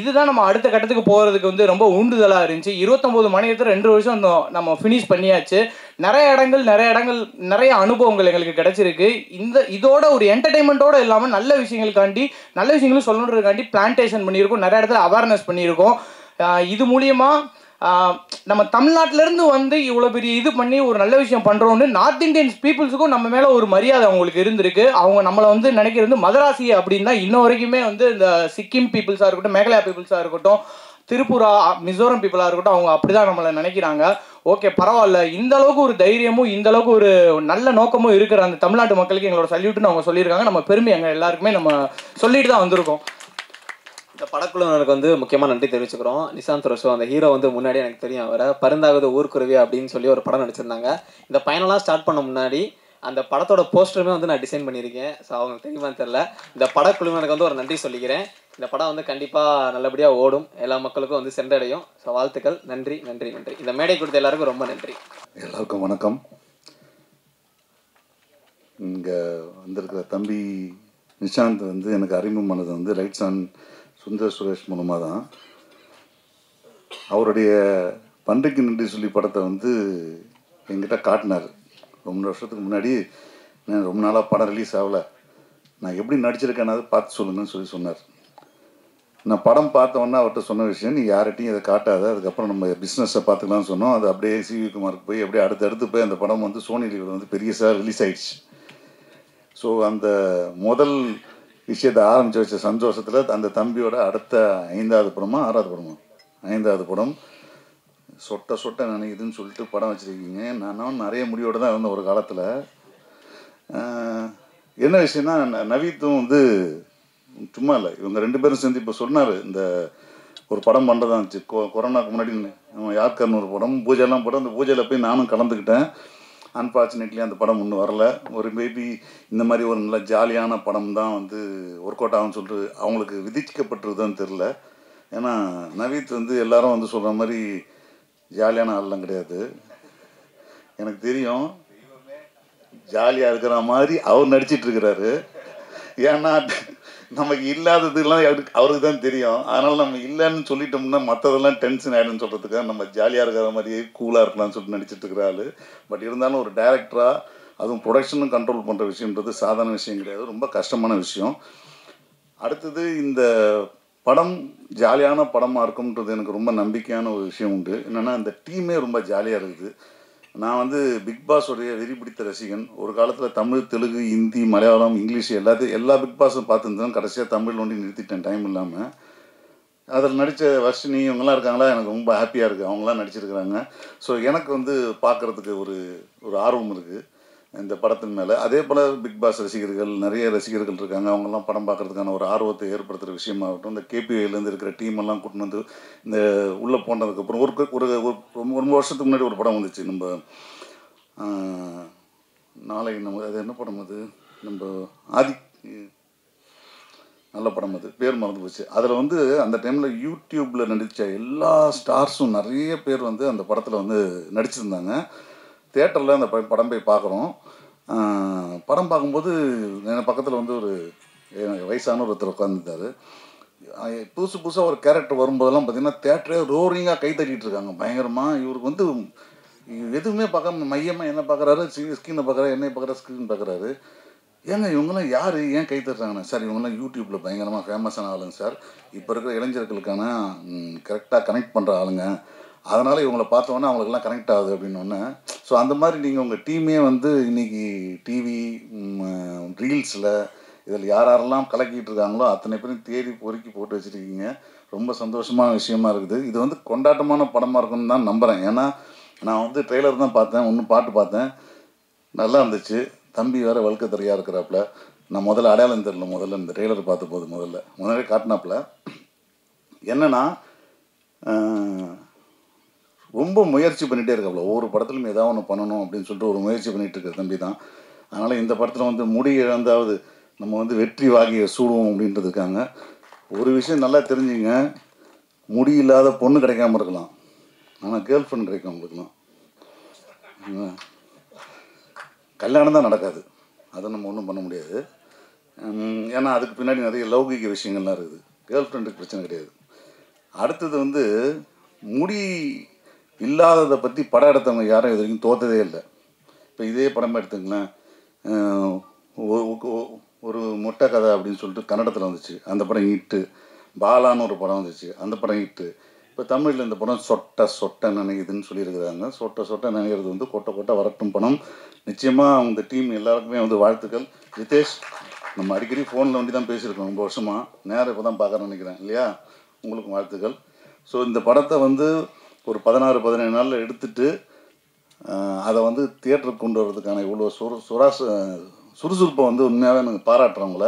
இதுதான் நம்ம அடுத்த கட்டத்துக்கு போகிறதுக்கு வந்து ரொம்ப ஊண்டுதலாக இருந்துச்சு. 29 மணி நேரத்தில் 2 வருஷம் நம்ம ஃபினிஷ் பண்ணியாச்சு. நிறைய இடங்கள் நிறைய அனுபவங்கள் எங்களுக்கு கிடைச்சிருக்கு. இதோட ஒரு என்டர்டைன்மெண்ட்டோட இல்லாமல் நல்ல விஷயங்களும் சொல்லணுன்றதுக்காண்டி பிளான்டேஷன் பண்ணியிருக்கோம். நிறைய இடத்துல அவேர்னஸ் பண்ணியிருக்கோம். இது மூலியமாக நம்ம தமிழ்நாட்டிலேருந்து வந்து இவ்வளோ பெரிய இது பண்ணி ஒரு நல்ல விஷயம் பண்ணுறோன்னு நார்த் இந்தியன்ஸ் பீப்புள்ஸுக்கும் நம்ம மேலே ஒரு மரியாதை அவங்களுக்கு இருந்திருக்கு. அவங்க நம்மளை வந்து நினைக்கிறது மதராசி அப்படின்னு தான் இன்ன வரைக்குமே வந்து இந்த சிக்கிம் பீப்புள்ஸாக இருக்கட்டும், மேகாலயா பீப்புள்ஸாக இருக்கட்டும், திரிபுரா, மிசோரம் பீப்புளாக இருக்கட்டும், அவங்க அப்படி தான் நம்மளை நினைக்கிறாங்க. ஓகே, பரவாயில்ல, இந்த அளவுக்கு ஒரு தைரியமும் இந்த அளவுக்கு ஒரு நல்ல நோக்கமும் இருக்கிற அந்த தமிழ்நாட்டு மக்களுக்கு எங்களோட சல்யூட்னு அவங்க சொல்லியிருக்காங்க. நம்ம பெருமை எங்கள் எல்லாருக்குமே நம்ம சொல்லிட்டு தான் வந்திருக்கோம். இந்த படக்குழுவினருக்கு வந்து முக்கியமாக நன்றி தெரிவிச்சுக்கிறோம். நிசாந்த் ரோஷோ அந்த ஹீரோ வந்து முன்னாடி எனக்கு தெரியும், அவரை பருந்தாவது ஊர்க்குருவி அப்படின்னு சொல்லி ஒரு படம் நடிச்சிருந்தாங்க. இந்த பயணம்லாம் ஸ்டார்ட் பண்ண முன்னாடி அந்த படத்தோட போஸ்டருமே வந்து நான் டிசைன் பண்ணியிருக்கேன். ஸோ அவங்களுக்கு தெரியுமான்னு தெரில. இந்த படக்குழுவினருக்கு வந்து ஒரு நன்றி சொல்லிக்கிறேன். இந்த படம் வந்து கண்டிப்பாக நல்லபடியாக ஓடும், எல்லா மக்களுக்கும் வந்து சென்றடையும். ஸோ வாழ்த்துக்கள். நன்றி நன்றி நன்றி. இந்த மேடை கொடுத்த எல்லாருக்கும் ரொம்ப நன்றி. எல்லாருக்கும் வணக்கம். இங்கே வந்திருக்கிற தம்பி நிஷாந்த் வந்து எனக்கு அறிமுகமானது வந்து ரைட்ஸ் அண்ட் சுந்தர் சுரேஷ் மூலமாக தான். அவருடைய பன்றிக்கு நன்றி சொல்லி படத்தை வந்து என்கிட்ட காட்டினார் ரொம்ப வருஷத்துக்கு முன்னாடி. நான் ரொம்ப நாளாக படம் ரிலீஸ் ஆகலை, நான் எப்படி நடிச்சிருக்கேன்னாவது பார்த்து சொல்லுங்கன்னு சொன்னார். நான் படம் பார்த்தவொன்னே அவர்கிட்ட சொன்ன விஷயம், நீ யார்கிட்டையும் இதை காட்டாத, அதுக்கப்புறம் நம்ம பிஸ்னஸை பார்த்துக்கலாம்னு சொன்னோம். அது அப்படியே சிவி குமாருக்கு போய் அப்படியே அடுத்தடுத்து போய் அந்த படம் வந்து சோனி லீவில் வந்து பெரியசாக ரிலீஸ் ஆயிடுச்சு. ஸோ அந்த முதல் விஷயத்தை ஆரம்பித்து வச்ச சந்தோஷத்தில் அந்த தம்பியோட அடுத்த 5வது படமா 6வது படமா 5வது படம் சொட்ட சொட்ட நினைக்குதுன்னு சொல்லிட்டு படம் வச்சுருக்கீங்க. நானும் நிறைய முடிவோடு தான் இருந்தேன் ஒரு காலத்தில். என்ன விஷயம்னா, நவீத்தும் வந்து சும்மா இல்லை, இவங்க 2 பேரும் சேர்ந்து இப்போ சொன்னார், இந்த ஒரு படம் பண்ணுறதா இருந்துச்சு கொரோனாவுக்கு முன்னாடி. நம்ம யாருக்காரன்னு ஒரு படம் பூஜைலாம் போட்டோம். அந்த பூஜையில் போய் நானும் கலந்துக்கிட்டேன். அன்ஃபார்ச்சுனேட்லி அந்த படம் ஒன்றும் வரல. ஒரு மேபி இந்த மாதிரி ஒரு நல்ல ஜாலியான படம் தான் வந்து ஒர்க் அவுட் ஆகும்னு சொல்லிட்டு அவங்களுக்கு விதிக்கப்பட்டிருக்குதான்னு தெரில. ஏன்னா நவீத் வந்து எல்லாரும் வந்து சொல்கிற மாதிரி ஜாலியான ஆள்லாம் கிடையாது. எனக்கு தெரியும், ஜாலியாக இருக்கிற மாதிரி அவர் நடிச்சிட்ருக்கிறாரு. ஏன்னா நமக்கு இல்லாததுலாம் அவருக்கு தான் தெரியும். அதனால் நம்ம இல்லைன்னு சொல்லிட்டோம்னா மற்றதெல்லாம் டென்ஷன் ஆகிடும்னு சொல்கிறதுக்காக நம்ம ஜாலியாக இருக்கிற மாதிரியே கூலாக இருக்கலாம்னு சொல்லிட்டு நடிச்சிட்டு இருக்கிற ஆள். பட் இருந்தாலும் ஒரு டைரக்டராக அதுவும் ப்ரொடக்ஷனும் கண்ட்ரோல் பண்ணுற விஷயன்றது சாதாரண விஷயம் கிடையாது, ரொம்ப கஷ்டமான விஷயம். அடுத்தது இந்த படம் ஜாலியான படமாக இருக்கும்ன்றது எனக்கு ரொம்ப நம்பிக்கையான ஒரு விஷயம் உண்டு. என்னென்னா இந்த டீமே ரொம்ப ஜாலியாக இருக்குது. நான் வந்து பிக் பாஸோடைய வெறி பிடித்த ரசிகன். ஒரு காலத்தில் தமிழ், தெலுங்கு, ஹிந்தி, மலையாளம், இங்கிலீஷ் எல்லா பிக் பாஸும் பார்த்துருந்தேன். கடைசியாக தமிழ் ஒண்டி நிறுத்திட்டேன் டைம் இல்லாமல். அதில் நடித்த வர்ஷினி இவங்கெல்லாம் இருக்காங்களா, எனக்கு ரொம்ப ஹாப்பியாக இருக்குது அவங்களாம் நடிச்சிருக்கிறாங்க. ஸோ எனக்கு வந்து பார்க்குறதுக்கு ஒரு ஆர்வம் இருக்குது இந்த படத்தின் மேலே. அதே போல் பிக் பாஸ் ரசிகர்கள் நிறைய ரசிகர்கள் இருக்காங்க. அவங்கெல்லாம் படம் பார்க்குறதுக்கான ஒரு ஆர்வத்தை ஏற்படுத்துகிற விஷயமாகட்டும். இந்த கேபிஐலேருந்து இருக்கிற டீமெல்லாம் கூட்டின்னு வந்து இந்த உள்ளே போனதுக்கப்புறம் ஒரு வருஷத்துக்கு முன்னாடி ஒரு படம் வந்துச்சு, நம்ம அது என்ன படம் அது, நம்ம நல்ல படம், அது பேர் மறந்து போச்சு. அதில் வந்து அந்த டைமில் யூடியூப்பில் நடித்த எல்லா ஸ்டார்ஸும் நிறைய பேர் வந்து அந்த படத்தில் வந்து நடிச்சிருந்தாங்க. தியேட்டரில் அந்த படம் போய் பார்க்குறோம். படம் பார்க்கும்போது என் பக்கத்தில் வந்து ஒரு வயசான ஒருத்தர் உட்காந்துருந்தார். புதுசாக ஒரு கேரக்டர் வரும்போதெல்லாம் பார்த்திங்கன்னா தியேட்டரே ரோரிங்காக கை தட்டிகிட்டு இருக்காங்க பயங்கரமாக. இவருக்கு வந்து எதுவுமே பார்க்காம மையமாக என்ன பார்க்குறாரு, ஸ்க்ரீனை பார்க்குறாரு, என்னை பார்க்குறாரு, ஸ்க்ரீன் பார்க்குறாரு. ஏங்க இவங்கெல்லாம் யார், ஏன் கை தட்டுறாங்கண்ணே? சார் இவங்கெல்லாம் யூடியூப்பில் பயங்கரமாக ஃபேமஸான ஆளுங்க சார், இப்போ இருக்கிற இளைஞர்களுக்கான கரெக்டாக கனெக்ட் பண்ணுற ஆளுங்க, அதனால் இவங்களை பார்த்தோன்னே அவங்களுக்கெல்லாம் கனெக்ட் ஆகுது அப்படின்னோடனே. ஸோ அந்த மாதிரி நீங்கள் உங்கள் டீமே வந்து இன்றைக்கி டிவி, ரீல்ஸில் இதில் யாரெல்லாம் கலக்கிட்டு இருக்காங்களோ அத்தனை பேரும் தேடி பொறுக்கி போட்டு வச்சுருக்கீங்க. ரொம்ப சந்தோஷமான விஷயமா இருக்குது. இது வந்து கொண்டாட்டமான படமாக இருக்குன்னு தான் நம்புகிறேன். ஏன்னா நான் வந்து ட்ரெய்லர் தான் பார்த்தேன், பாட்டு பார்த்தேன், நல்லா இருந்துச்சு. தம்பி வேறு வழுக்க தெரியா இருக்கிறாப்புல. நான் முதல்ல அடையாளம் தெரியல, முதல்ல இந்த ட்ரெய்லர் பார்த்த போது முதல்ல காட்டினாப்புல. என்னென்னா ரொம்ப முயற்சி பண்ணிகிட்டே இருக்காப்புல. ஒவ்வொரு படத்துலையும் ஏதாவது ஒன்று பண்ணணும் அப்படின்னு சொல்லிட்டு ஒரு முயற்சி பண்ணிகிட்டு இருக்கிற தம்பி தான். அதனால் இந்த படத்தில் வந்து முடி இழந்தாவது நம்ம வந்து வெற்றி வாகிய சூடுவோம் அப்படின்ட்டு இருக்காங்க. ஒரு விஷயம் நல்லா தெரிஞ்சுங்க, முடி இல்லாத பொண்ணு கிடைக்காம இருக்கலாம், ஆனால் கேர்ள் ஃப்ரெண்ட் கிடைக்கும் அவங்களுக்குலாம். கல்யாணம் தான் நடக்காது, அதை நம்ம ஒன்றும் பண்ண முடியாது. ஏன்னா அதுக்கு பின்னாடி நிறைய லௌகிக விஷயங்கள்லாம் இருக்குது. கேர்ள் ஃப்ரெண்டுக்கு பிரச்சனை கிடையாது. அடுத்தது வந்து முடி இல்லாததை பற்றி படம் எடுத்தவங்க யாரும் இது வரைக்கும் தோற்றதே இல்லை. இப்போ இதே படம் எடுத்துங்களேன், ஒரு மொட்டை கதை அப்படின்னு சொல்லிட்டு கன்னடத்தில் வந்துச்சு, அந்த படம் ஹிட்டு. பாலான்னு ஒரு படம் வந்துச்சு, அந்த படம் ஹிட்டு. இப்போ தமிழில் இந்த படம் சொட்டை நினைக்குதுன்னு சொல்லியிருக்கிறாங்க. சொட்டை நினைக்கிறது வந்து கொட்டை வரட்டும் படம். நிச்சயமாக அவங்க டீம் எல்லாருக்குமே வந்து வாழ்த்துக்கள். ரிதேஷ், நம்ம அடிக்கடி ஃபோனில் வந்து தான் பேசியிருக்கோம் ரொம்ப வருஷமாக, நேரம் இப்போ தான் பார்க்குறேன்னு நினைக்கிறேன் இல்லையா? உங்களுக்கும் வாழ்த்துக்கள். ஸோ இந்த படத்தை வந்து ஒரு 16-17 நாளில் எடுத்துட்டு அதை வந்து தியேட்டருக்கு கொண்டு வர்றதுக்கான இவ்வளோ சுறுசுறுப்பை வந்து உண்மையாகவே எனக்கு பாராட்டுறவங்கள.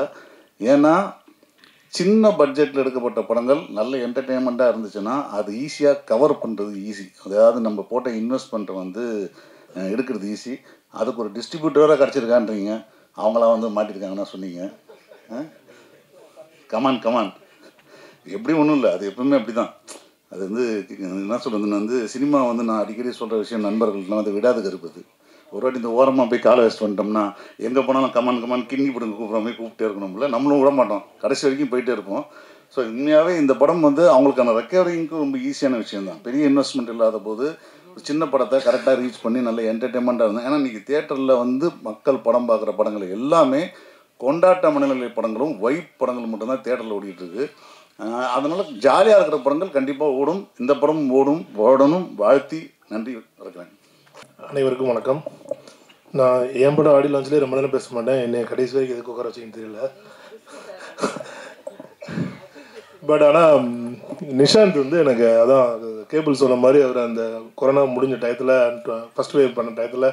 ஏன்னா சின்ன பட்ஜெட்டில் எடுக்கப்பட்ட படங்கள் நல்ல என்டர்டெயின்மெண்ட்டாக இருந்துச்சுன்னா அது ஈஸியாக கவர் பண்ணுறது ஈஸி. அதாவது நம்ம போட்ட இன்வெஸ்ட்மெண்ட்டை வந்து எடுக்கிறது ஈஸி. அதுக்கு ஒரு டிஸ்ட்ரிபியூட்டராக கிடச்சிருக்கான்றீங்க, அவங்களாம் வந்து மாட்டிருக்காங்கன்னா சொன்னீங்க. கமான் எப்படி ஒன்றும் இல்லை, அது எப்பவுமே அப்படி தான். அது வந்து என்ன சொல்கிறதுன்னு வந்து சினிமா வந்து நான் அடிக்கடி சொல்கிற விஷயம், நண்பர்கள்லாம் வந்து விடாது கருப்பது. ஒரு வாட்டி இந்த ஓரமாக போய் காலை வச்சுட்டு வந்துட்டோம்னா எங்கே போனாலும் கமான் கிண்ணி பிடுங்க கூப்பிட்ற மாதிரி கூப்பிட்டே இருக்கணும்ல, நம்மளும் விட மாட்டோம், கடைசி வரைக்கும் போயிட்டே இருப்போம். ஸோ உண்மையாகவே இந்த படம் வந்து அவங்களுக்கான ரெக்கவரிங்க்கு ரொம்ப ஈஸியான விஷயம் தான். பெரிய இன்வெஸ்ட்மெண்ட் இல்லாத போது ஒரு சின்ன படத்தை கரெக்டாக ரீச் பண்ணி நல்ல என்டர்டெயின்மெண்ட்டாக இருந்தேன். ஏன்னா இன்றைக்கி தியேட்டரில் வந்து மக்கள் படம் பார்க்குற படங்கள் எல்லாமே கொண்டாட்ட மனநிலை படங்களும் வைப் படங்களும் மட்டும்தான் தியேட்டரில் ஓடிட்டுருக்கு. அதனால் ஜாலியாக இருக்கிற படங்கள் கண்டிப்பாக ஓடும். இந்த படம் ஓடணும். வாழ்த்தி நன்றி வளர்க்குறேன். அனைவருக்கும் வணக்கம். நான் என் படம் ஆடியோ லான்ச்லேயே ரொம்ப நேரம் பேச மாட்டேன், என்னை கடைசி வரைக்கும் எதுக்கு உட்கார வச்சுன்னு தெரியல. பட் ஆனால் நிஷாந்த் வந்து எனக்கு அதான் கேபிள் சொன்ன மாதிரி அவர் அந்த கொரோனா முடிஞ்ச டயத்தில் ஃபஸ்ட் வேவ் பண்ண டயத்தில்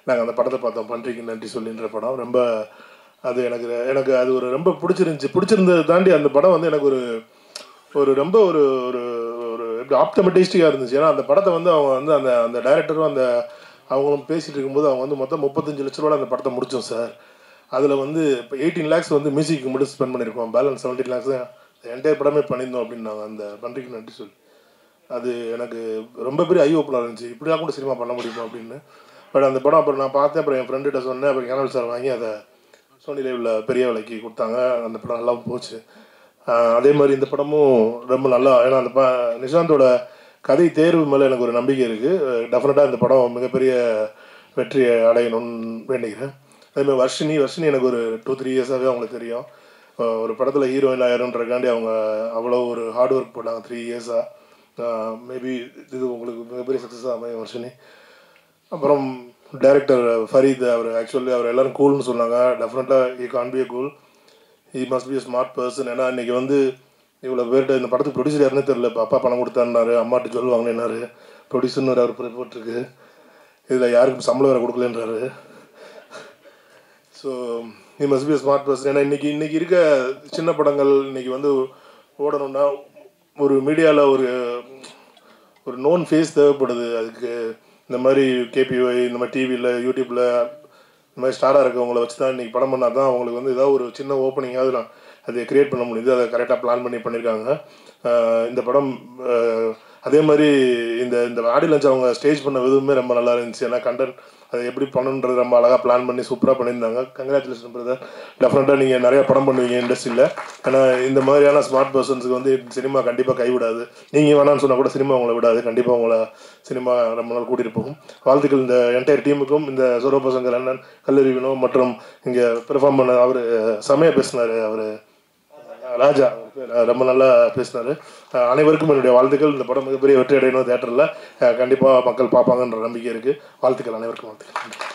நாங்கள் அந்த படத்தை பார்த்தோம், பன்றிக்கு நன்றி சொல்லின்ற படம். ரொம்ப அது எனக்கு அது ஒரு ரொம்ப பிடிச்சிருந்தது தாண்டி அந்த படம் வந்து எனக்கு ஒரு ரொம்ப ஒரு ஒரு எப்படி ஆப்டமெட்டிஸ்டிக்காக இருந்துச்சு. ஏன்னா அந்த படத்தை வந்து அவங்க வந்து அந்த டைரக்டரும் அவங்களும் பேசிகிட்டு இருக்கும்போது அவங்க வந்து மொத்தம் 35 லட்ச ரூபாய் அந்த படத்தை முடித்தோம் சார். அதில் வந்து இப்போ 18 lakhs வந்து மியூசிக்கு மட்டும் ஸ்பெண்ட் பண்ணியிருக்கோம், பேலன்ஸ் 17 lakhs என்டையர் படமே பண்ணியிருந்தோம் அப்படின்னாங்க அந்த பன்றிக்கு நன்றி சொல்லி. அது எனக்கு ரொம்ப பெரிய ஐ ஓப்பனாக இருந்துச்சு, இப்படியா கூட சினிமா பண்ண முடியுமா அப்படின்னு. பட் அந்த படம் அப்புறம் நான் பார்த்தேன், அப்புறம் என் ஃப்ரெண்டுகிட்ட சொன்னேன், அப்புறம் கேனல் சார் வாங்கி அதை சோனி லைவில் பெரிய விலைக்கு கொடுத்தாங்க. அந்த படம் நல்லா போச்சு. அதே மாதிரி இந்த படமும் ரொம்ப நல்லா, ஏன்னா அந்த நிஷாந்தோட கதை தேர்வு மேலே எனக்கு ஒரு நம்பிக்கை இருக்குது. டெஃபினட்டாக இந்த படம் மிகப்பெரிய வெற்றியை அடையணும்னு வேண்டிக்கிறேன். அதேமாதிரி வர்ஷினி எனக்கு ஒரு 2-3 இயர்ஸாகவே அவங்களுக்கு தெரியும். ஒரு படத்தில் ஹீரோயின் ஆயிருன்றக்காண்டி அவங்க அவ்வளோ ஒரு ஹார்ட் ஒர்க் போட்டாங்க 3 இயர்ஸாக. மேபி இது உங்களுக்கு மிகப்பெரிய சக்ஸஸாக அமையும் வர்ஷினி. அப்புறம் டைரக்டர் ஃபரீத், அவர் எல்லோரும் கூல்னு சொன்னாங்க. டெஃபினட்டாக he can be a cool, he must be a smart person. ஏன்னா இன்றைக்கி வந்து இவ்வளோ பேர்கிட்ட இந்த படத்துக்கு ப்ரொடியூசர் யாருன்னே தெரியல. இப்போ அப்பா பணம் கொடுத்தாருனாரு, அம்மாட்ட சொல்லுவாங்கன்னாரு, ப்ரொடியூசர்னு அவர் போட்டிருக்கு, இதில் யாருக்கும் சம்பளம் வேறு கொடுக்கலன்றாரு. So he must be a smart person. ஏன்னா இன்றைக்கி இருக்க சின்ன படங்கள் இன்றைக்கி வந்து ஓடணுன்னா ஒரு மீடியாவில் ஒரு நோன் ஃபேஸ் தேவைப்படுது. அதுக்கு இந்த மாதிரி கேபிஒய், இந்த மாதிரி டிவியில் யூடியூப்பில் இந்த மாதிரி ஸ்டாராக இருக்கவங்கள வச்சு தான் இன்றைக்கி படம் பண்ணால் தான் அவங்களுக்கு வந்து ஏதாவது ஒரு சின்ன ஓப்பனிங்காவது அதை க்ரியேட் பண்ண முடியுது. அதை கரெக்டாக பிளான் பண்ணியிருக்காங்க இந்த படம். அதே மாதிரி இந்த ஆடியோ லான்ச் அவங்க ஸ்டேஜ் பண்ண விதமே ரொம்ப நல்லா இருந்துச்சு. ஏன்னா கண்டென்ட் அதை எப்படி பண்ணணுன்றது ரொம்ப அழகாக பிளான் பண்ணி சூப்பராக பண்ணியிருந்தாங்க. Congratulation brother. டெஃபினட்டாக நீங்கள் நிறையா படம் பண்ணுவீங்க இண்டஸ்ட்ரியில். ஏன்னா இந்த மாதிரியான ஸ்மார்ட் பர்சன்ஸுக்கு வந்து சினிமா கண்டிப்பாக கைவிடாது. நீங்கள் வேணான்னு சொன்னால் கூட சினிமா உங்களை விடாது, கண்டிப்பாக உங்களை சினிமா ரொம்ப நாள் கூட்டிகிட்டு போகும். வாழ்த்துக்கள் இந்த என்டையர் டீமுக்கும். இந்த சௌரபசங்கர் அண்ணன், கல்லூரி வினோ மற்றும் இங்கே பெர்ஃபார்ம் பண்ண அவர் செமையாக பேசினார், அவர் ராஜா ரொம்ப நல்லா பேசினார். அனைவருக்கும் என்னுடைய வாழ்த்துக்கள். இந்த படம் மிகப்பெரிய வெற்றி அடையணும். தேட்டரில் கண்டிப்பாக மக்கள் பார்ப்பாங்கன்ற நம்பிக்கை இருக்குது. வாழ்த்துக்கள், அனைவருக்கும் வாழ்த்துக்கள்.